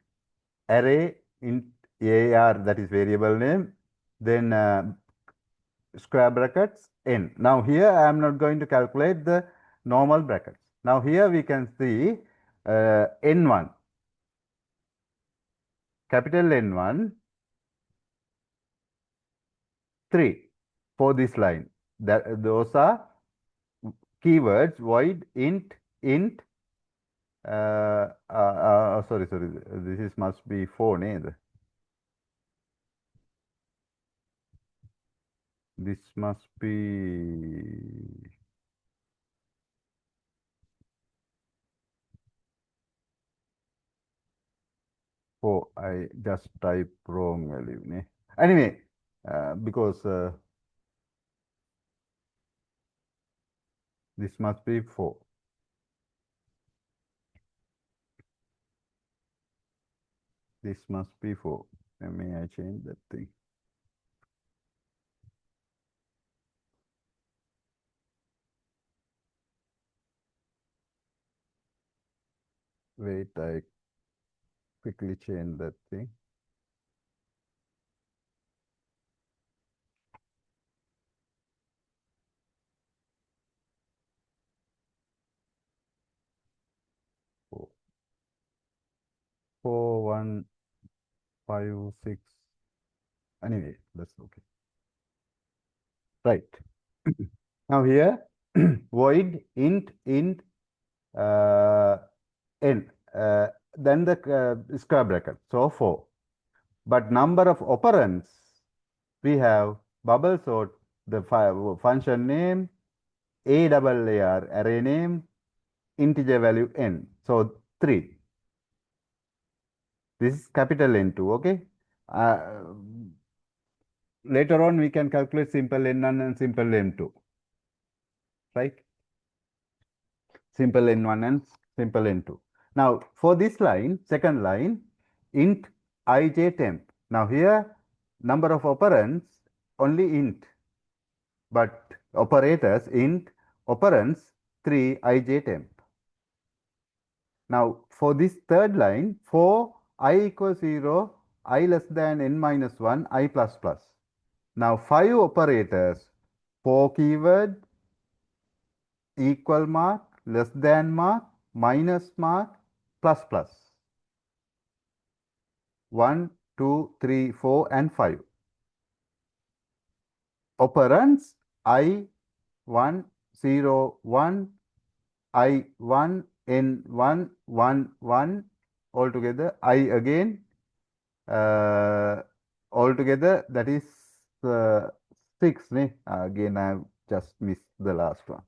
array int AR, that is variable name, then square brackets n. Now here I am not going to calculate the normal brackets. Now here we can see n1, capital N1, 3 for this line. Those are keywords void int sorry, this is must be 4 neither. This must be 4. I just type wrong value. Ne? Anyway, because this must be 4. This must be 4. May I change that thing? Wait, I quickly change that thing. Four, 4, 1, 5, 6. Anyway, that's okay. Right. Now here, void int n, then the square bracket, so 4. But number of operands, we have bubble sort, the function name, AAR, array name, integer value n. So 3. This is capital N2, okay? Later on, we can calculate simple N1 and simple N2, right? Simple N1 and simple N2. Now, for this line, second line, int ij temp. Now here, number of operands, only int, but operators, int, operands, 3 ij temp. Now, for this third line, for I equals 0, I less than n minus 1, I plus plus. Now, 5 operators, for keyword, equal mark, less than mark, minus mark, plus plus. 1, 2, 3, 4, and 5. Operands, I, 1, 0, 1, I, 1, n, 1, 1, 1, altogether, I again, altogether, that is 6. Ne? Again, I have just missed the last one.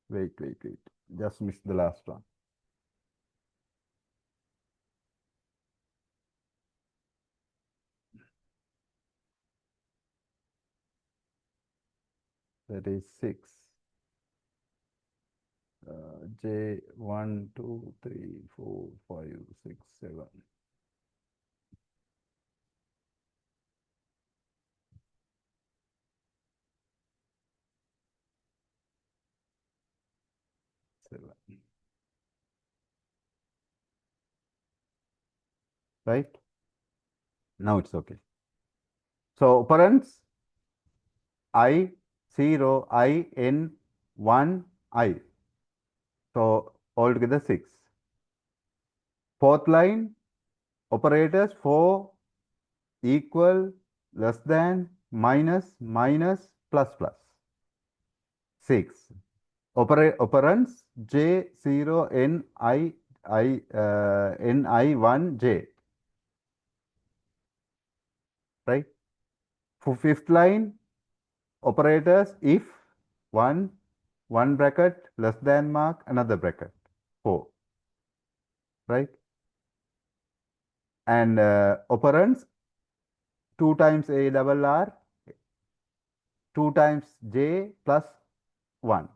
Wait. Just missed the last one. that is 6. J 1, 2, 3, 4, 5, 6, 7. 7. Right? Now it's okay. So operands I, 0, I, N, 1, I. So altogether 6. Fourth line, operators 4, equal, less than, minus, minus, plus, plus. 6. Operands J, 0, N, N, I, 1, J. Right? For fifth line, operators if 1, 1 bracket, less than mark, another bracket, 4. Right? And operands 2 times A double R, 2 times J plus 1.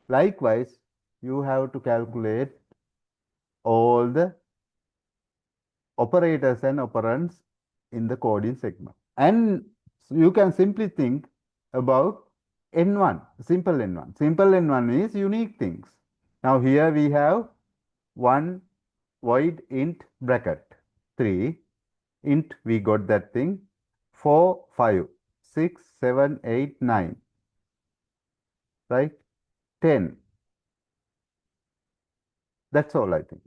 Likewise, you have to calculate all the operators and operands in the coding segment. And you can simply think about N1, simple N1. Simple N1 is unique things. Now here we have 1 void int bracket 3 int, we got that thing, 4, 5, 6, 7, 8, 9, right? 10. That's all I think.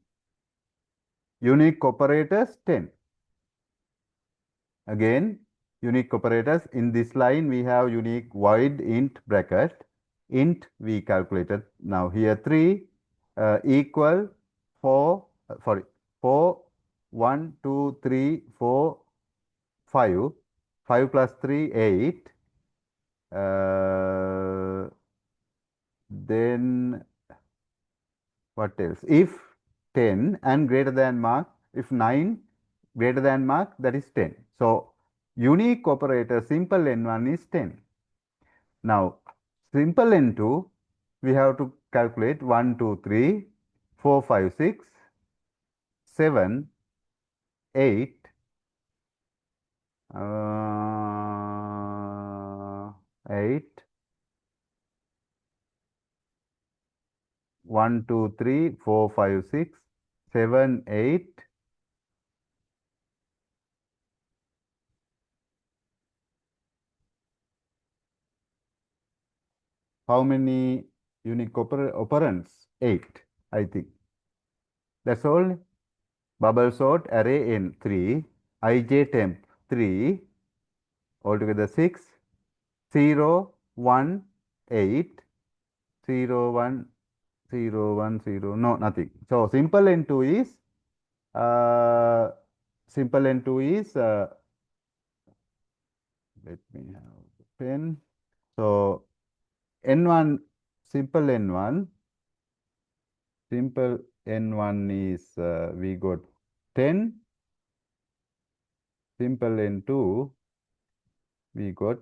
Unique operators 10. Again, unique operators. In this line, we have unique void int bracket. Int we calculated. Now here 3 equal 4, sorry, 4, 1, 2, 3, 4, 5. 5 plus 3, 8. Then what else? If 10 and greater than mark, if 9 greater than mark, that is 10. So unique operator simple n1 is 10. Now simple n2, we have to calculate 1, 2, 3, 4, 5, 6, 7, 8, 8, 1, 2, 3, 4, 5, 6, 7, 8. How many unique operands? 8, I think. That's all. Bubble sort array n 3, ij temp 3, altogether 6, 0, 1, 8, 0, 1, 0, 1, 0, no, nothing. So simple n2 is, simple n2 is, let me have the pen. So n1, simple n1, simple n1 is, we got 10, simple n2, we got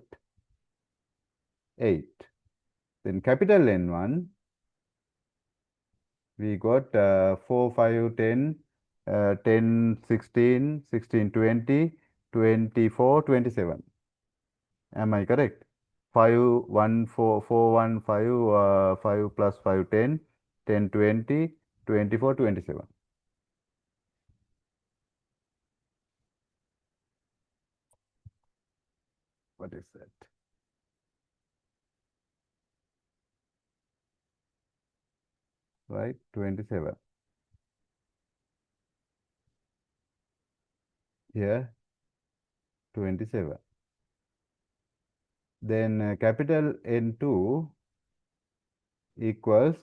8. Then capital N1, we got 4, 5, 10, 10, 16, 16, 20, 24, 27. Am I correct? 5, 1, 4, 4, 1, 5, 5 plus 5, 10, 10, 20, 24, 27. What is that? Right, 27. Here, 27. Then capital N2 equals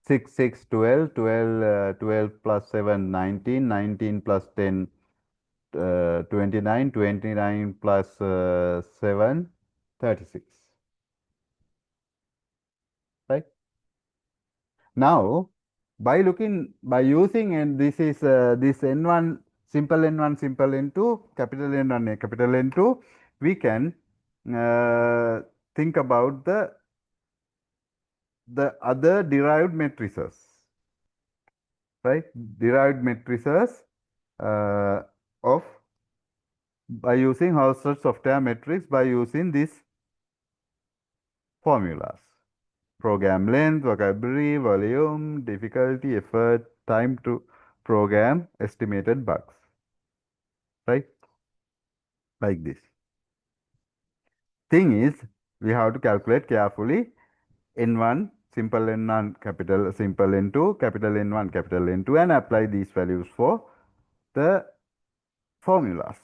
6, 6, 12, 12, 12 plus 7, 19, 19 plus 10, 29, 29 plus 7, 36. Right? Now, by using, and this is this N1, simple N1, simple N2, capital N1, capital N2, we can think about the other derived matrices, right? Derived matrices uh, of by using Halstead software matrix by using these formulas: program length, vocabulary, volume, difficulty, effort, time to program, estimated bugs, right? Like this. Thing is, we have to calculate carefully N1, simple N1, capital simple N2, capital N1, capital N2, and apply these values for the formulas,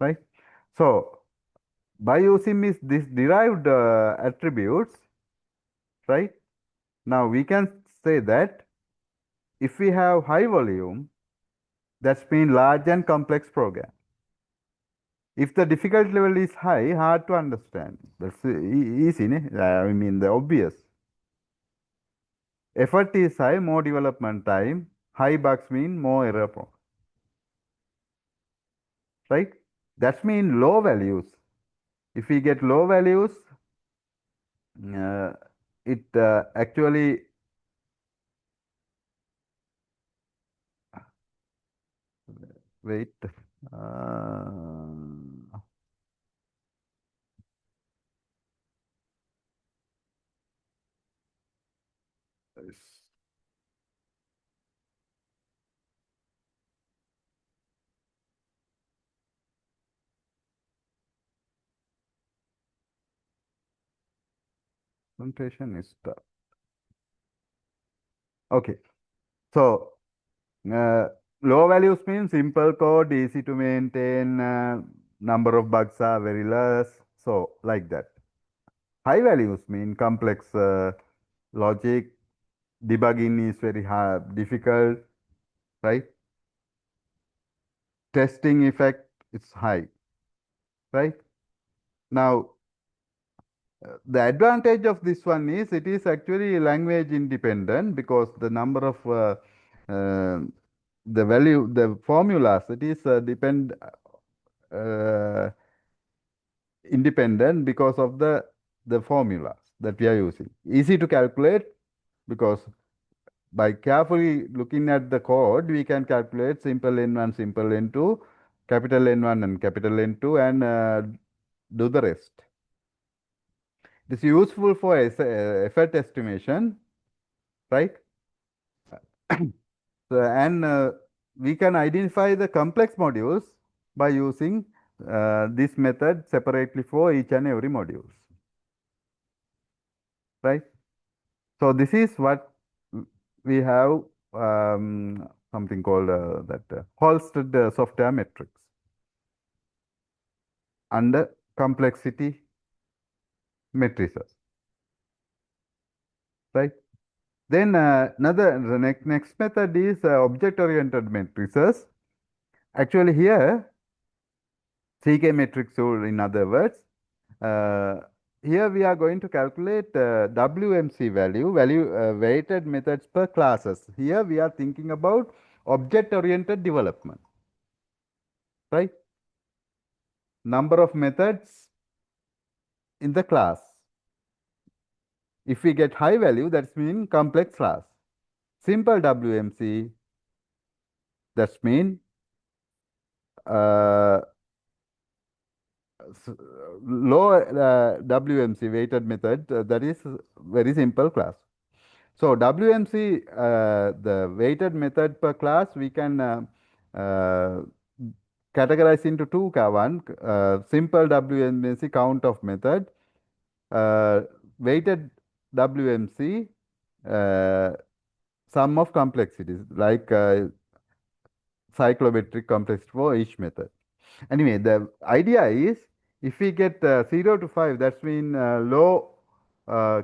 right? So, by using this derived attributes, right? Now we can say that if we have high volume, that's mean large and complex program. If the difficulty level is high, hard to understand. That's easy, ne? I mean the obvious. Effort is high, more development time. High bugs mean more error prone, right? That's mean low values. If we get low values, uh, it actually wait. Presentation is tough. Okay, so uh, low values mean simple code, easy to maintain, number of bugs are very less, so like that. High values mean complex logic, debugging is very hard, difficult, right? Testing effect is high, right? Now, the advantage of this one is it is actually language independent because the number of uh, the value, the formulas, it is uh, independent because of the formulas that we are using. Easy to calculate because by carefully looking at the code, we can calculate simple N1, simple N2, capital N1 and capital N2 and do the rest. It is useful for effort estimation, right? So, and we can identify the complex modules by using this method separately for each and every modules, right? So this is what we have something called that Halstead software matrix under complexity matrices, right? Then the next method is object-oriented matrices. Actually here, CK matrix tool in other words, uh, here we are going to calculate WMC value weighted methods per classes. Here we are thinking about object-oriented development, right? Number of methods in the class. If we get high value, that's mean complex class. Simple WMC, that's mean uh, low WMC weighted method, that is very simple class. So WMC, the weighted method per class, we can uh, categorize into two. One, simple WMC count of method, weighted WMC, uh, sum of complexities, like cyclometric complexity for each method. Anyway, the idea is if we get 0 to 5, that's mean low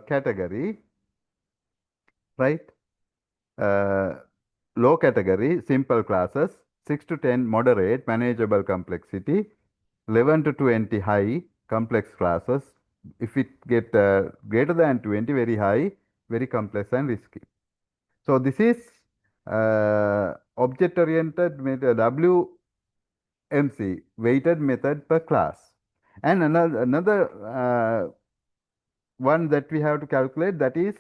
category, right? Uh, Low category, simple classes, 6 to 10, moderate, manageable complexity, 11 to 20, high, complex classes. If it get greater than 20, very high, very complex and risky. So this is object-oriented method, WMC, weighted method per class. And another one that we have to calculate, that is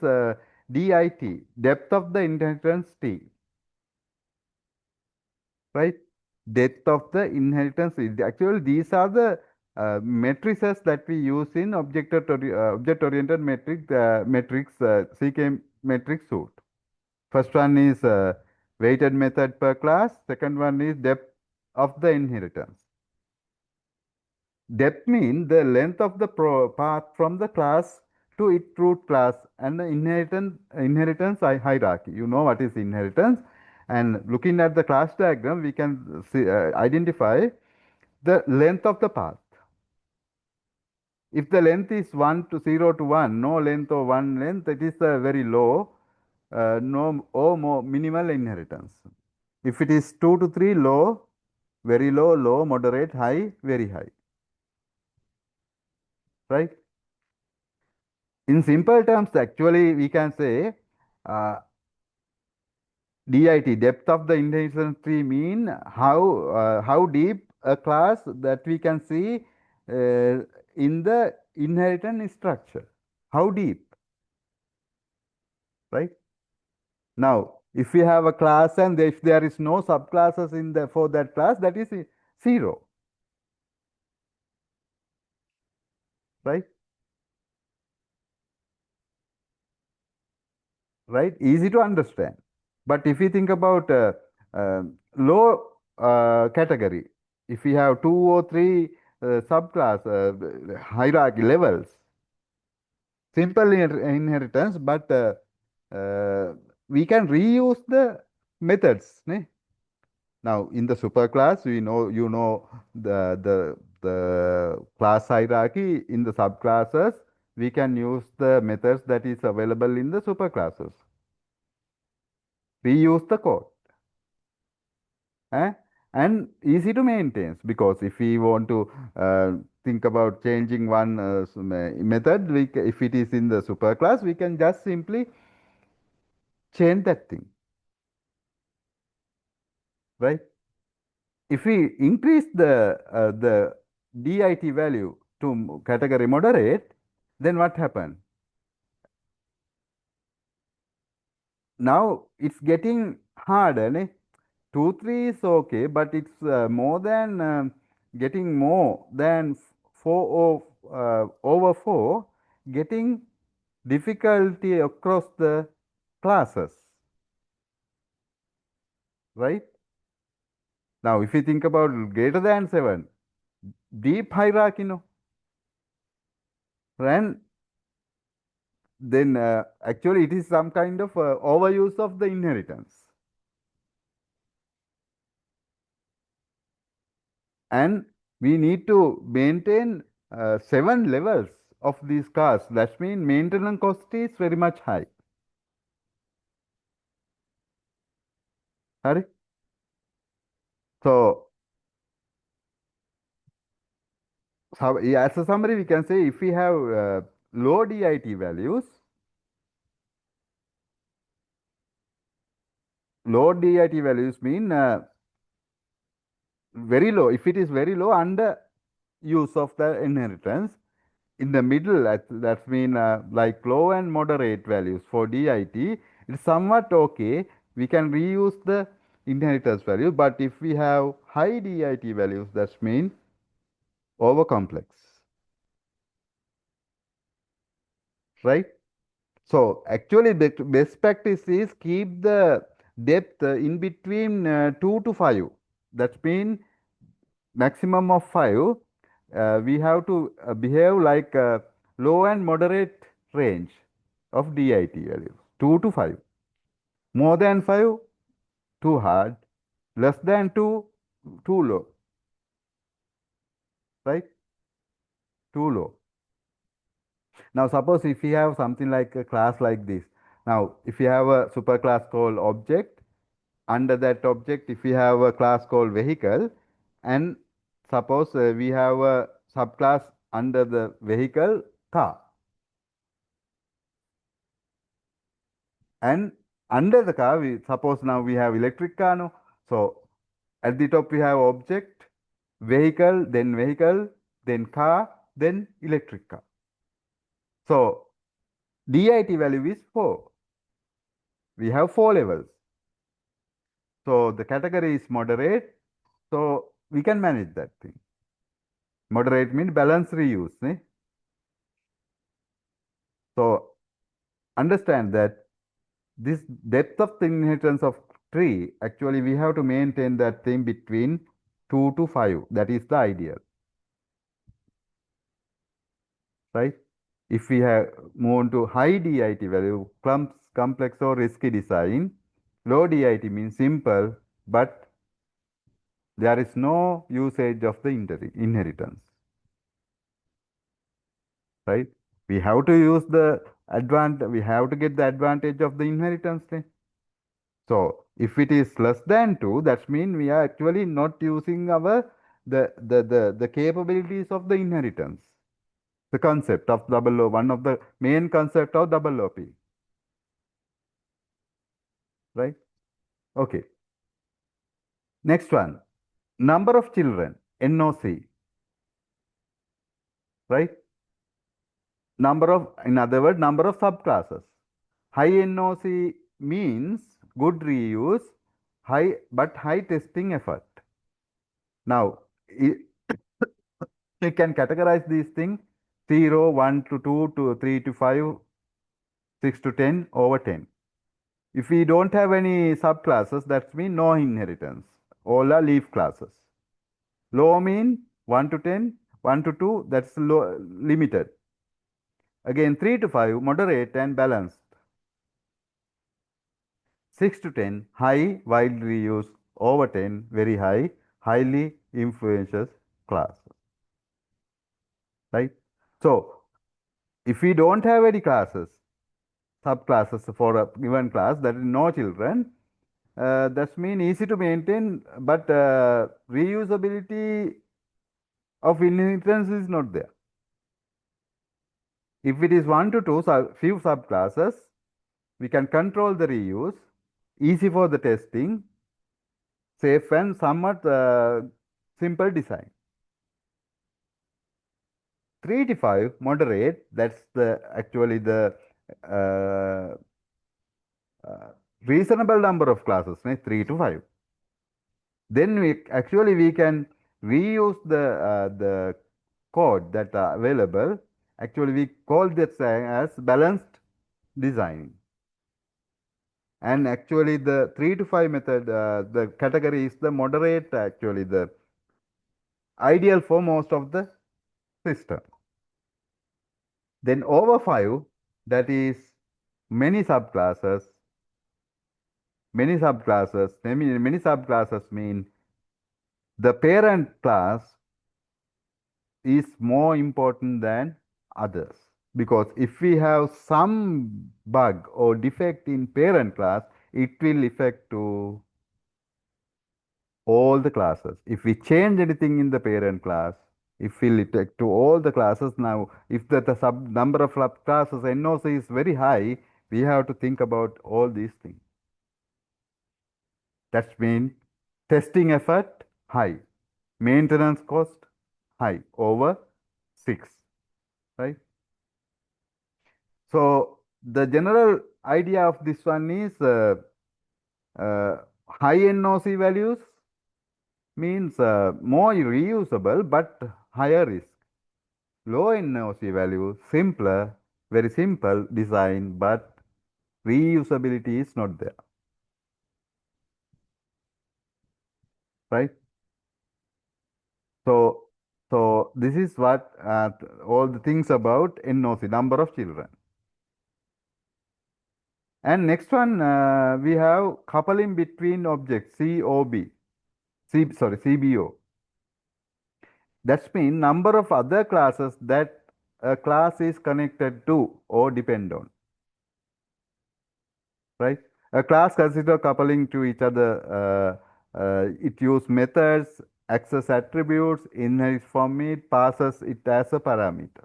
DIT, depth of the inheritance T, right? Depth of the inheritance T. Actually, these are the matrices that we use in object-oriented matrix CK matrix suite. First one is weighted method per class. Second one is depth of the inheritance. Depth means the length of the path from the class to its root class, and the inheritance hierarchy. You know what is inheritance, and looking at the class diagram, we can identify the length of the path. If the length is 1 to 0 to 1, no length or 1 length, it is a very low, no or more minimal inheritance. If it is 2 to 3, low, very low, low, moderate, high, very high. Right? In simple terms, actually, we can say DIT, depth of the inheritance tree, mean how deep a class that we can see in the inheritance structure. How deep, right? Now, if we have a class and if there is no subclasses in the for that class, that is 0, right? Right? Easy to understand. But if you think about uh, low category, if we have 2 or 3 subclass hierarchy levels, simple inheritance, but we can reuse the methods. Ne? Now, in the superclass, we know the class hierarchy. In the subclasses, we can use the methods that is available in the superclasses. Reuse the code. eh? And easy to maintain, because if we want to think about changing one method, if it is in the superclass, we can just simply change that thing, right? If we increase the DIT value to category moderate, then what happen? Now it's getting harder. Ne? 2, 3 is okay, but it's more than getting more than 4 over 4, getting difficulty across the classes, right? Now, if you think about greater than 7, deep hierarchy, no, and then actually it is some kind of overuse of the inheritance. And we need to maintain 7 levels of these cars. That means maintenance cost is very much high. Hari? So yeah, as a summary, we can say if we have low DIT values, low DIT values mean very low. If it is very low, under use of the inheritance. In the middle, that's mean like low and moderate values for DIT, it's somewhat okay. We can reuse the inheritance value. But if we have high DIT values, that's mean over complex, right? So actually, the best practice is keep the depth in between 2 to 5. That means maximum of 5. We have to behave like a low and moderate range of DIT values, 2 to 5. More than 5, too hard. Less than 2, too low, right? Too low. Now, suppose if we have something like a class like this. Now, if you have a superclass called object, under that object, if we have a class called vehicle, and suppose we have a subclass under the vehicle car, and under the car, we suppose now we have electric car, no? So at the top we have object, vehicle, then vehicle, then car, then electric car. So DIT value is 4. We have 4 levels. So the category is moderate. So we can manage that thing. Moderate means balance reuse. So understand that this depth of the inheritance of tree, actually we have to maintain that thing between 2 to 5. That is the ideal. Right? If we have moved to high DIT value, complex or risky design, low DIT means simple, but there is no usage of the inheritance. Right? We have to use the we have to get the advantage of the inheritance. So if it is less than 2, that means we are actually not using our the capabilities of the inheritance. The concept of double O, one of the main concept of double OP. Right? Okay. Next one. Number of children, NOC. Right? In other words, number of subclasses. High NOC means good reuse, but high testing effort. Now, you can categorize these things 0, 1 to 2 to 3 to 5, 6 to 10 over 10. If we don't have any subclasses, that means no inheritance. All are leaf classes. Low mean 1 to 10, 1 to 2, that's low, limited. Again, 3 to 5, moderate and balanced. 6 to 10, high, wild reuse. Over 10, very high, highly influential class. Right? So, if we don't have any classes, subclasses for a given class, that is no children, that means easy to maintain, but reusability of inheritance is not there. If it is 1 to 2, few subclasses, we can control the reuse, easy for the testing, safe and somewhat simple design. 3 to 5, moderate, that's actually the uh, reasonable number of classes, 3 to 5. Then we can reuse the code that are available. Actually, we call this as balanced design. And actually, the 3 to 5 method, the category is the moderate, actually, the ideal for most of the system. Then over 5, that is many subclasses. Many subclasses mean the parent class is more important than others. Because if we have some bug or defect in parent class, it will affect to all the classes. If we change anything in the parent class, it will affect to all the classes. Now, if the sub number of classes NOC is very high, we have to think about all these things. That means testing effort high, maintenance cost high, over 6, right? So the general idea of this one is high NOC values means more reusable but higher risk. Low NOC value, simpler, very simple design, but reusability is not there. Right? So this is what all the things about NOC, number of children. And next one, we have coupling between objects, CBO. That means number of other classes that a class is connected to or depend on. Right? A class consider coupling to each other. It use methods, access attributes, inherits from it, passes it as a parameter.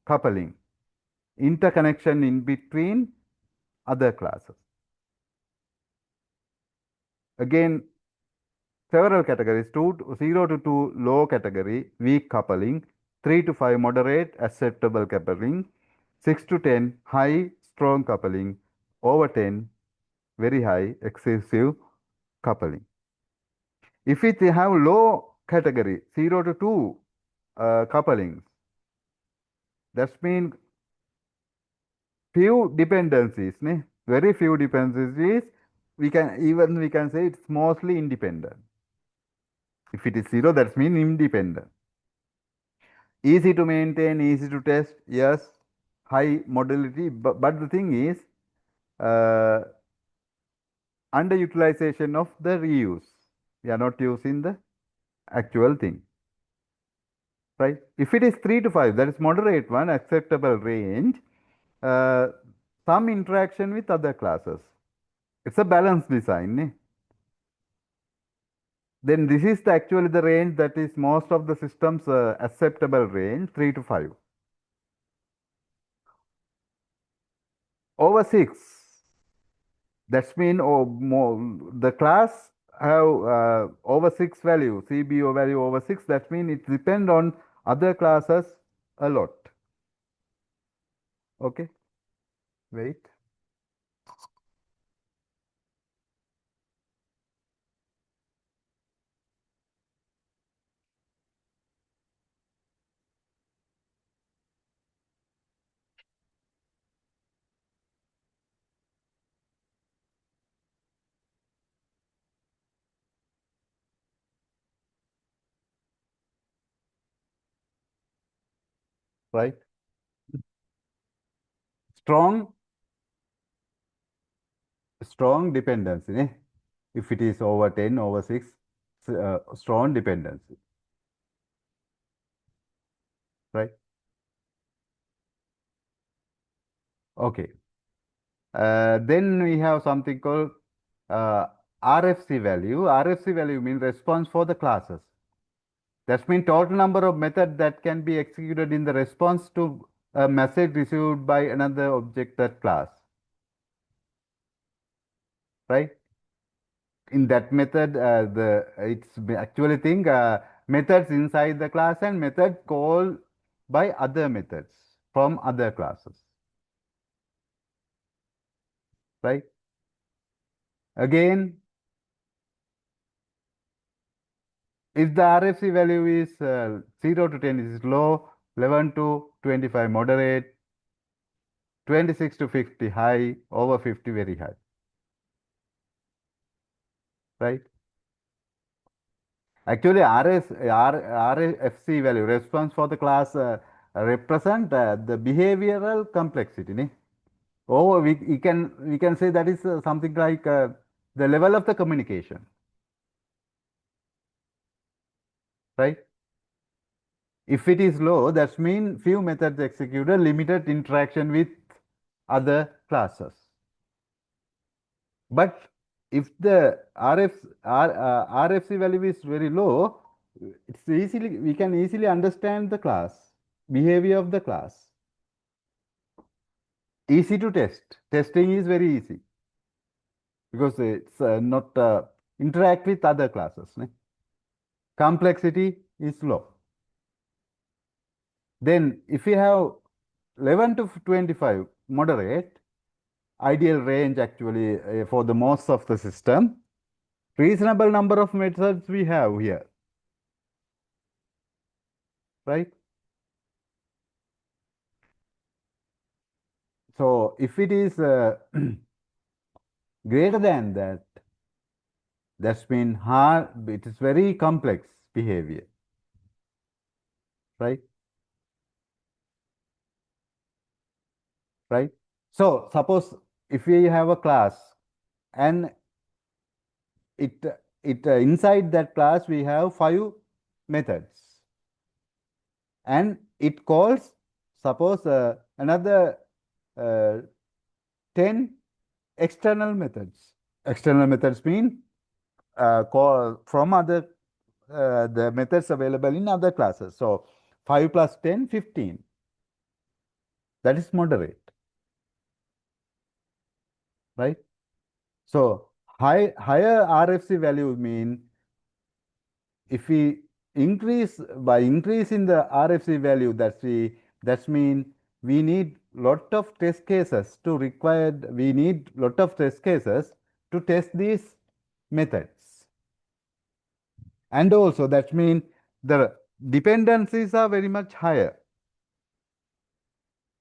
Coupling, interconnection in between other classes. Again, several categories: 0 to 2 low category, weak coupling; 3 to 5 moderate, acceptable coupling; 6 to 10 high, strong coupling; over 10 very high, excessive coupling. If we have low category, 0 to 2 couplings, that means few dependencies, ne? Very few dependencies. We can say it's mostly independent. If it is 0, that means independent. Easy to maintain, easy to test, yes. High modality, but the thing is, uh, underutilization of the reuse. We are not using the actual thing, right? If it is 3 to 5, that is moderate one, acceptable range, uh, some interaction with other classes. It's a balanced design. Ne? Then this is actually the range that is most of the systems acceptable range, 3 to 5. Over 6, that's mean the class have over 6 value, CBO value over 6, that means it depend on other classes a lot. Okay, wait. Right? Strong, strong dependency. Eh? If it is over 10, over 6, strong dependency. Right? Okay. Then we have something called uh, RFC value. RFC value means response for the classes. That means total number of methods that can be executed in the response to a message received by another object that class. Right? In that method, it's actually thing methods inside the class and method called by other methods from other classes. Right? Again, if the RFC value is 0 to 10 is low, 11 to 25 moderate, 26 to 50 high, over 50 very high. Right? Actually, RFC value, response for the class, represent the behavioral complexity. Ne? Oh, we can say that is something like the level of the communication, right? If it is low, that means few methods executed, limited interaction with other classes. But if the RFC value is very low, it's easily we can easily understand the class behavior of the class. Easy to test. Testing is very easy because it's not interact with other classes. Ne? Complexity is low. Then if we have 11 to 25 moderate, ideal range actually for the most of the system, reasonable number of methods we have here, right? So if it is greater than that, that's mean hard, it is very complex behavior, right? Right? So suppose if we have a class and it inside that class we have 5 methods and it calls suppose another uh, 10 external methods. External methods mean call from other the methods available in other classes. So 5 plus 10, 15. That is moderate, right? So higher RFC value mean if we increase by increasing the RFC value, that's mean we need lot of test cases to required, we need lot of test cases to test these methods. And also that means the dependencies are very much higher.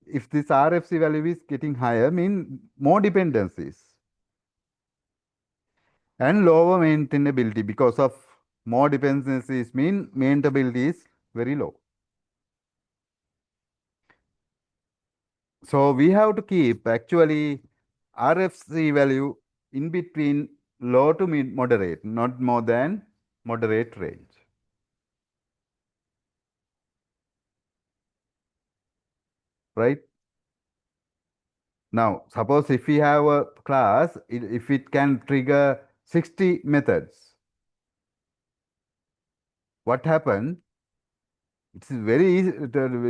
If this RFC value is getting higher, mean more dependencies and lower maintainability, because of more dependencies mean maintainability is very low. So we have to keep actually RFC value in between low to mid moderate, not more than moderate range. Right? Now, suppose if we have a class, if it can trigger 60 methods, what happens? It's very easy,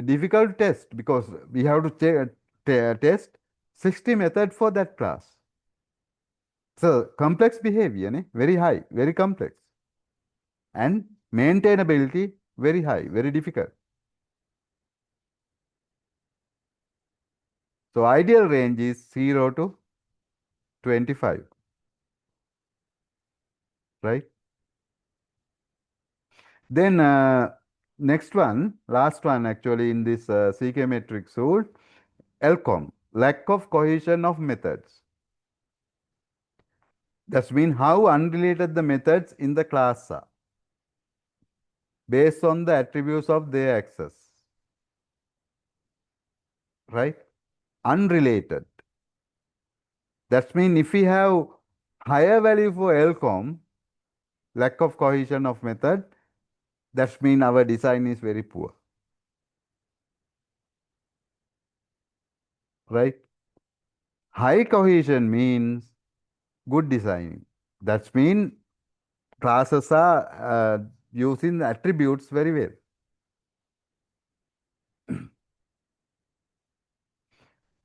difficult test, because we have to test 60 methods for that class. So complex behavior, very high, very complex. And maintainability, very high, very difficult. So ideal range is 0 to 25, right? Then next one, last one actually in this CK matrix rule, LCOM, lack of cohesion of methods. That's mean how unrelated the methods in the class are based on the attributes of their access, right? Unrelated. That's mean if we have higher value for LCOM, lack of cohesion of method, that mean our design is very poor, right? High cohesion means good designing. That means classes are using the attributes very well,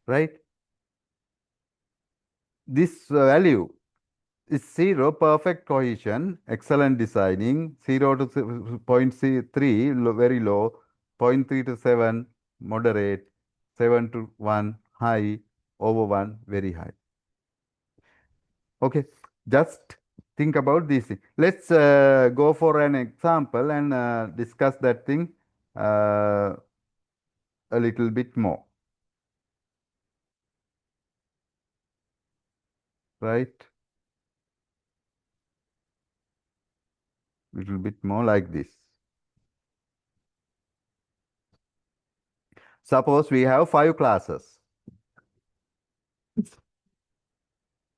right? This value is 0, perfect cohesion, excellent designing, 0 to 0.3, very low, 0.3 to 7, moderate, 7 to 1, high, over 1, very high. Okay, just think about this thing. Let's go for an example and discuss that thing a little bit more, right? Little bit more like this. Suppose we have 5 classes.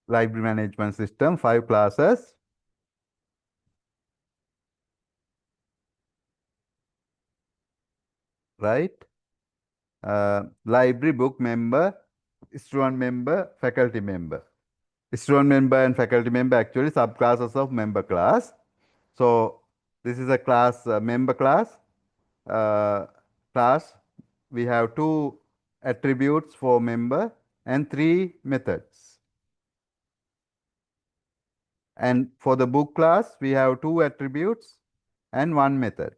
Library management system, 5 classes. Right? Library book member, student member, faculty member. Student member and faculty member actually subclasses of member class. So this is a class, member class. Class, we have 2 attributes for member and 3 methods. And for the book class, we have 2 attributes and 1 method.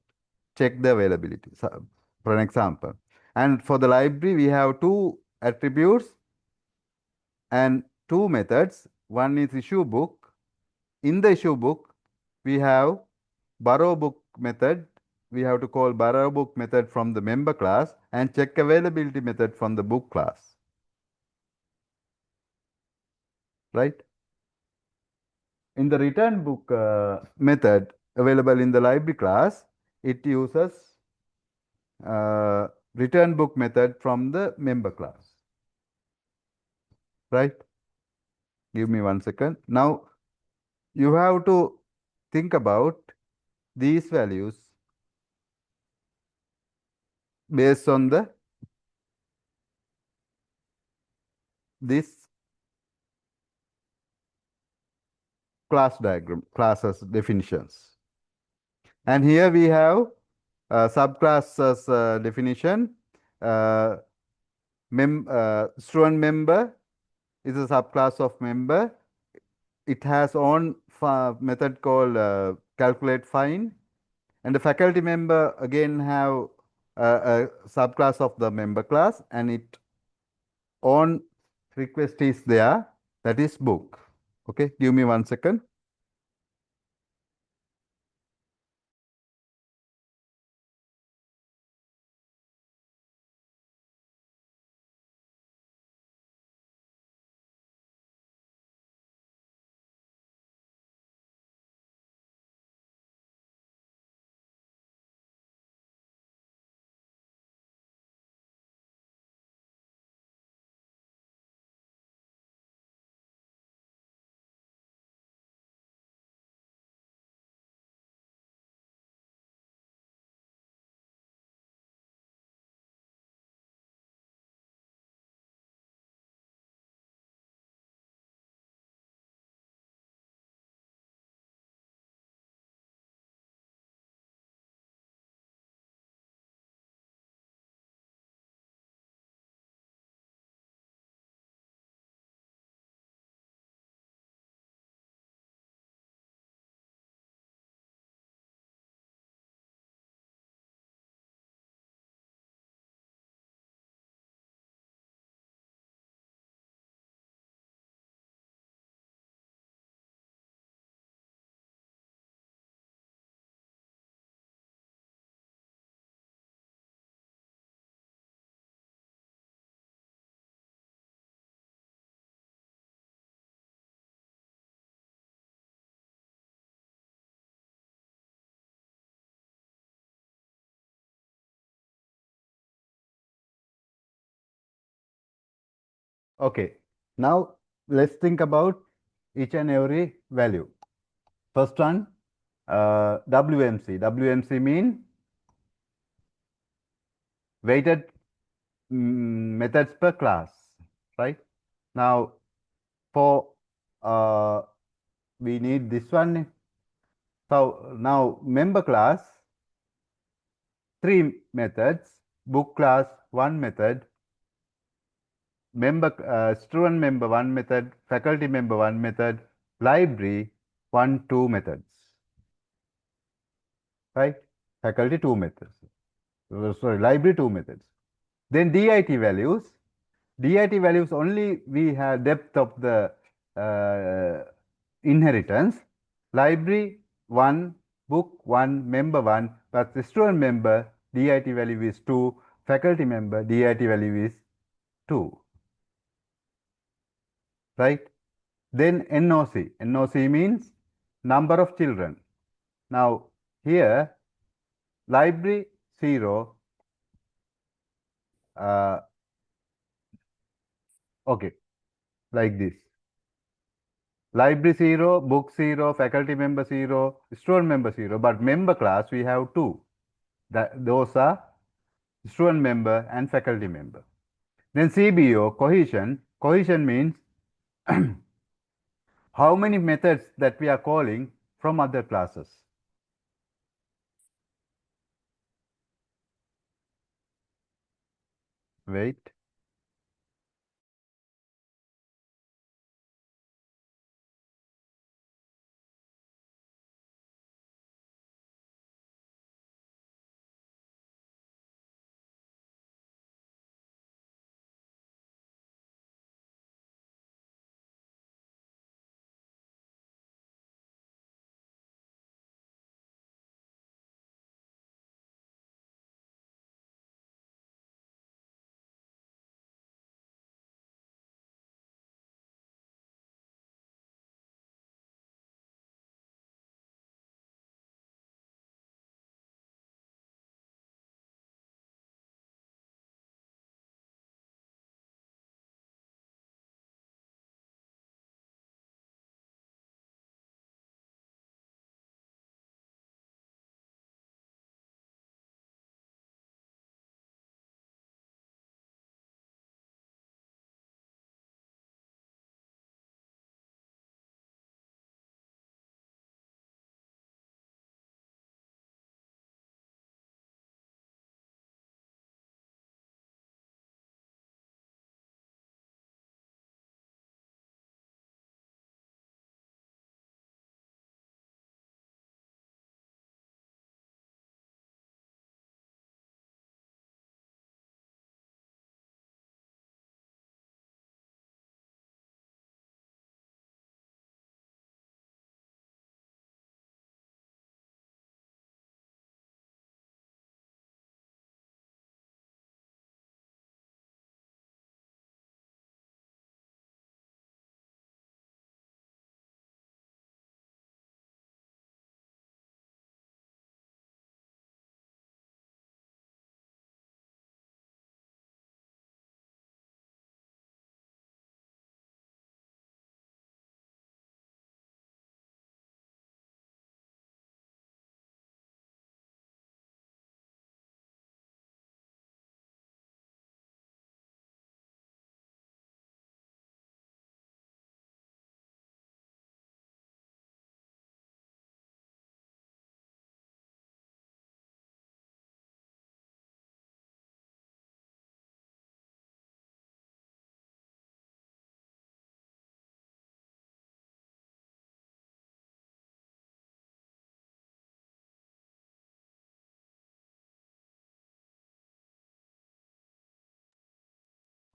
Check the availability, so, for an example. And for the library, we have 2 attributes and 2 methods. One is issue book. In the issue book, we have borrow book method. We have to call borrow book method from the member class and check availability method from the book class. Right? In the return book method available in the library class, it uses return book method from the member class. Right? Give me 1 second. Now you have to think about these values based on this class diagram, classes definitions. And here we have subclasses definition. Student member is a subclass of member. It has own method called calculate fine. And the faculty member again have a subclass of the member class, and it own request is there, that is book. Okay, give me 1 second. Okay, now let's think about each and every value. First one, WMC. WMC mean weighted methods per class, right? Now, for we need this one. So now member class, 3 methods, book class, 1 method, student member, 1 method, faculty member, 1 method, library, 2 methods, right? Faculty 2 methods. Sorry, library 2 methods. Then DIT values only we have depth of the inheritance. Library 1, book 1, member 1, but the student member DIT value is 2, faculty member DIT value is 2, right? Then NOC. NOC means number of children. Now here library 0, okay, like this. Library 0, book 0, faculty member 0, student member 0, but member class we have 2. Those are student member and faculty member. Then CBO, cohesion. Cohesion means how many methods that we are calling from other classes. Wait.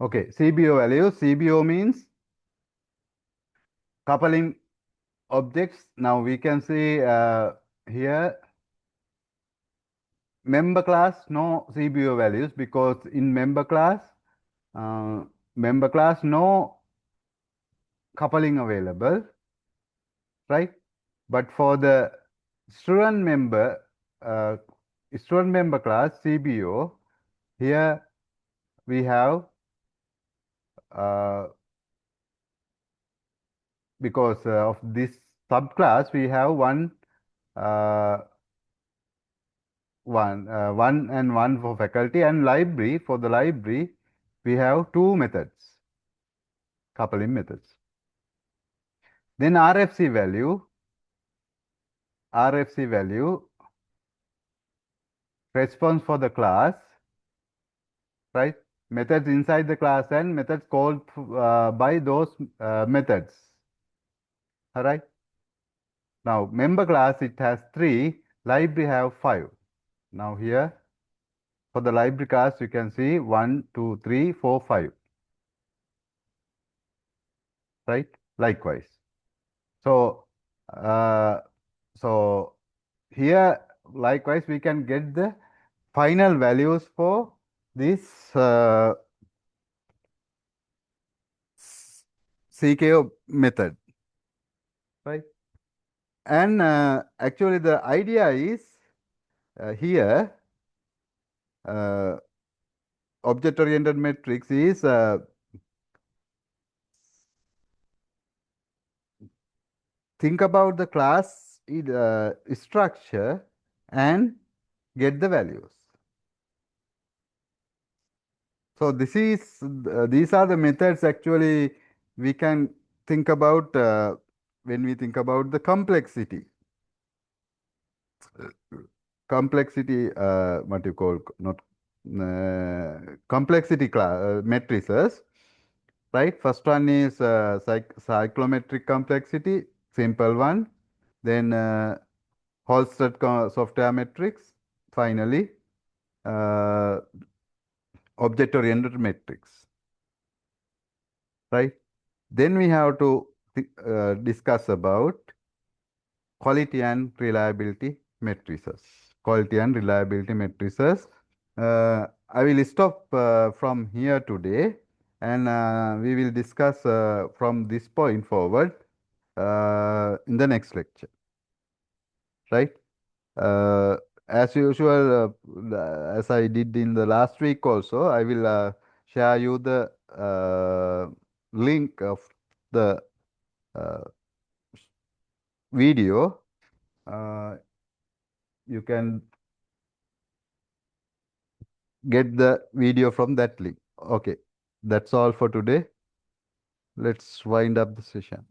Okay, CBO value. CBO means coupling objects. Now we can see here member class no CBO values because in uh, member class no coupling available, right? But for the student member uh, student member class CBO, here we have uh, because of this subclass we have uh, one and one for faculty, and library. For the library we have two methods, coupling methods. Then RFC value response for the class, right? Methods inside the class and methods called by those methods. All right. Now member class it has 3, library have 5. Now here for the library class you can see 1, 2, 3, 4, 5. Right? Likewise. So uh, so here likewise we can get the final values for this CKO method, right? And actually the idea is here uh, object oriented matrix is think about the class structure and get the values. So these are the methods actually we can think about when we think about the complexity what you call not complexity matrices, right? First one is cyclometric complexity, simple one. Then Halstead software matrix. Finally, uh, object-oriented matrix, right? Then we have to discuss about quality and reliability matrices. Quality and reliability matrices. I will stop from here today, and we will discuss from this point forward in the next lecture, right? Uh, as usual, as I did in the last week also, I will share you the link of the uh, video. You can get the video from that link. Okay, that's all for today. Let's wind up the session.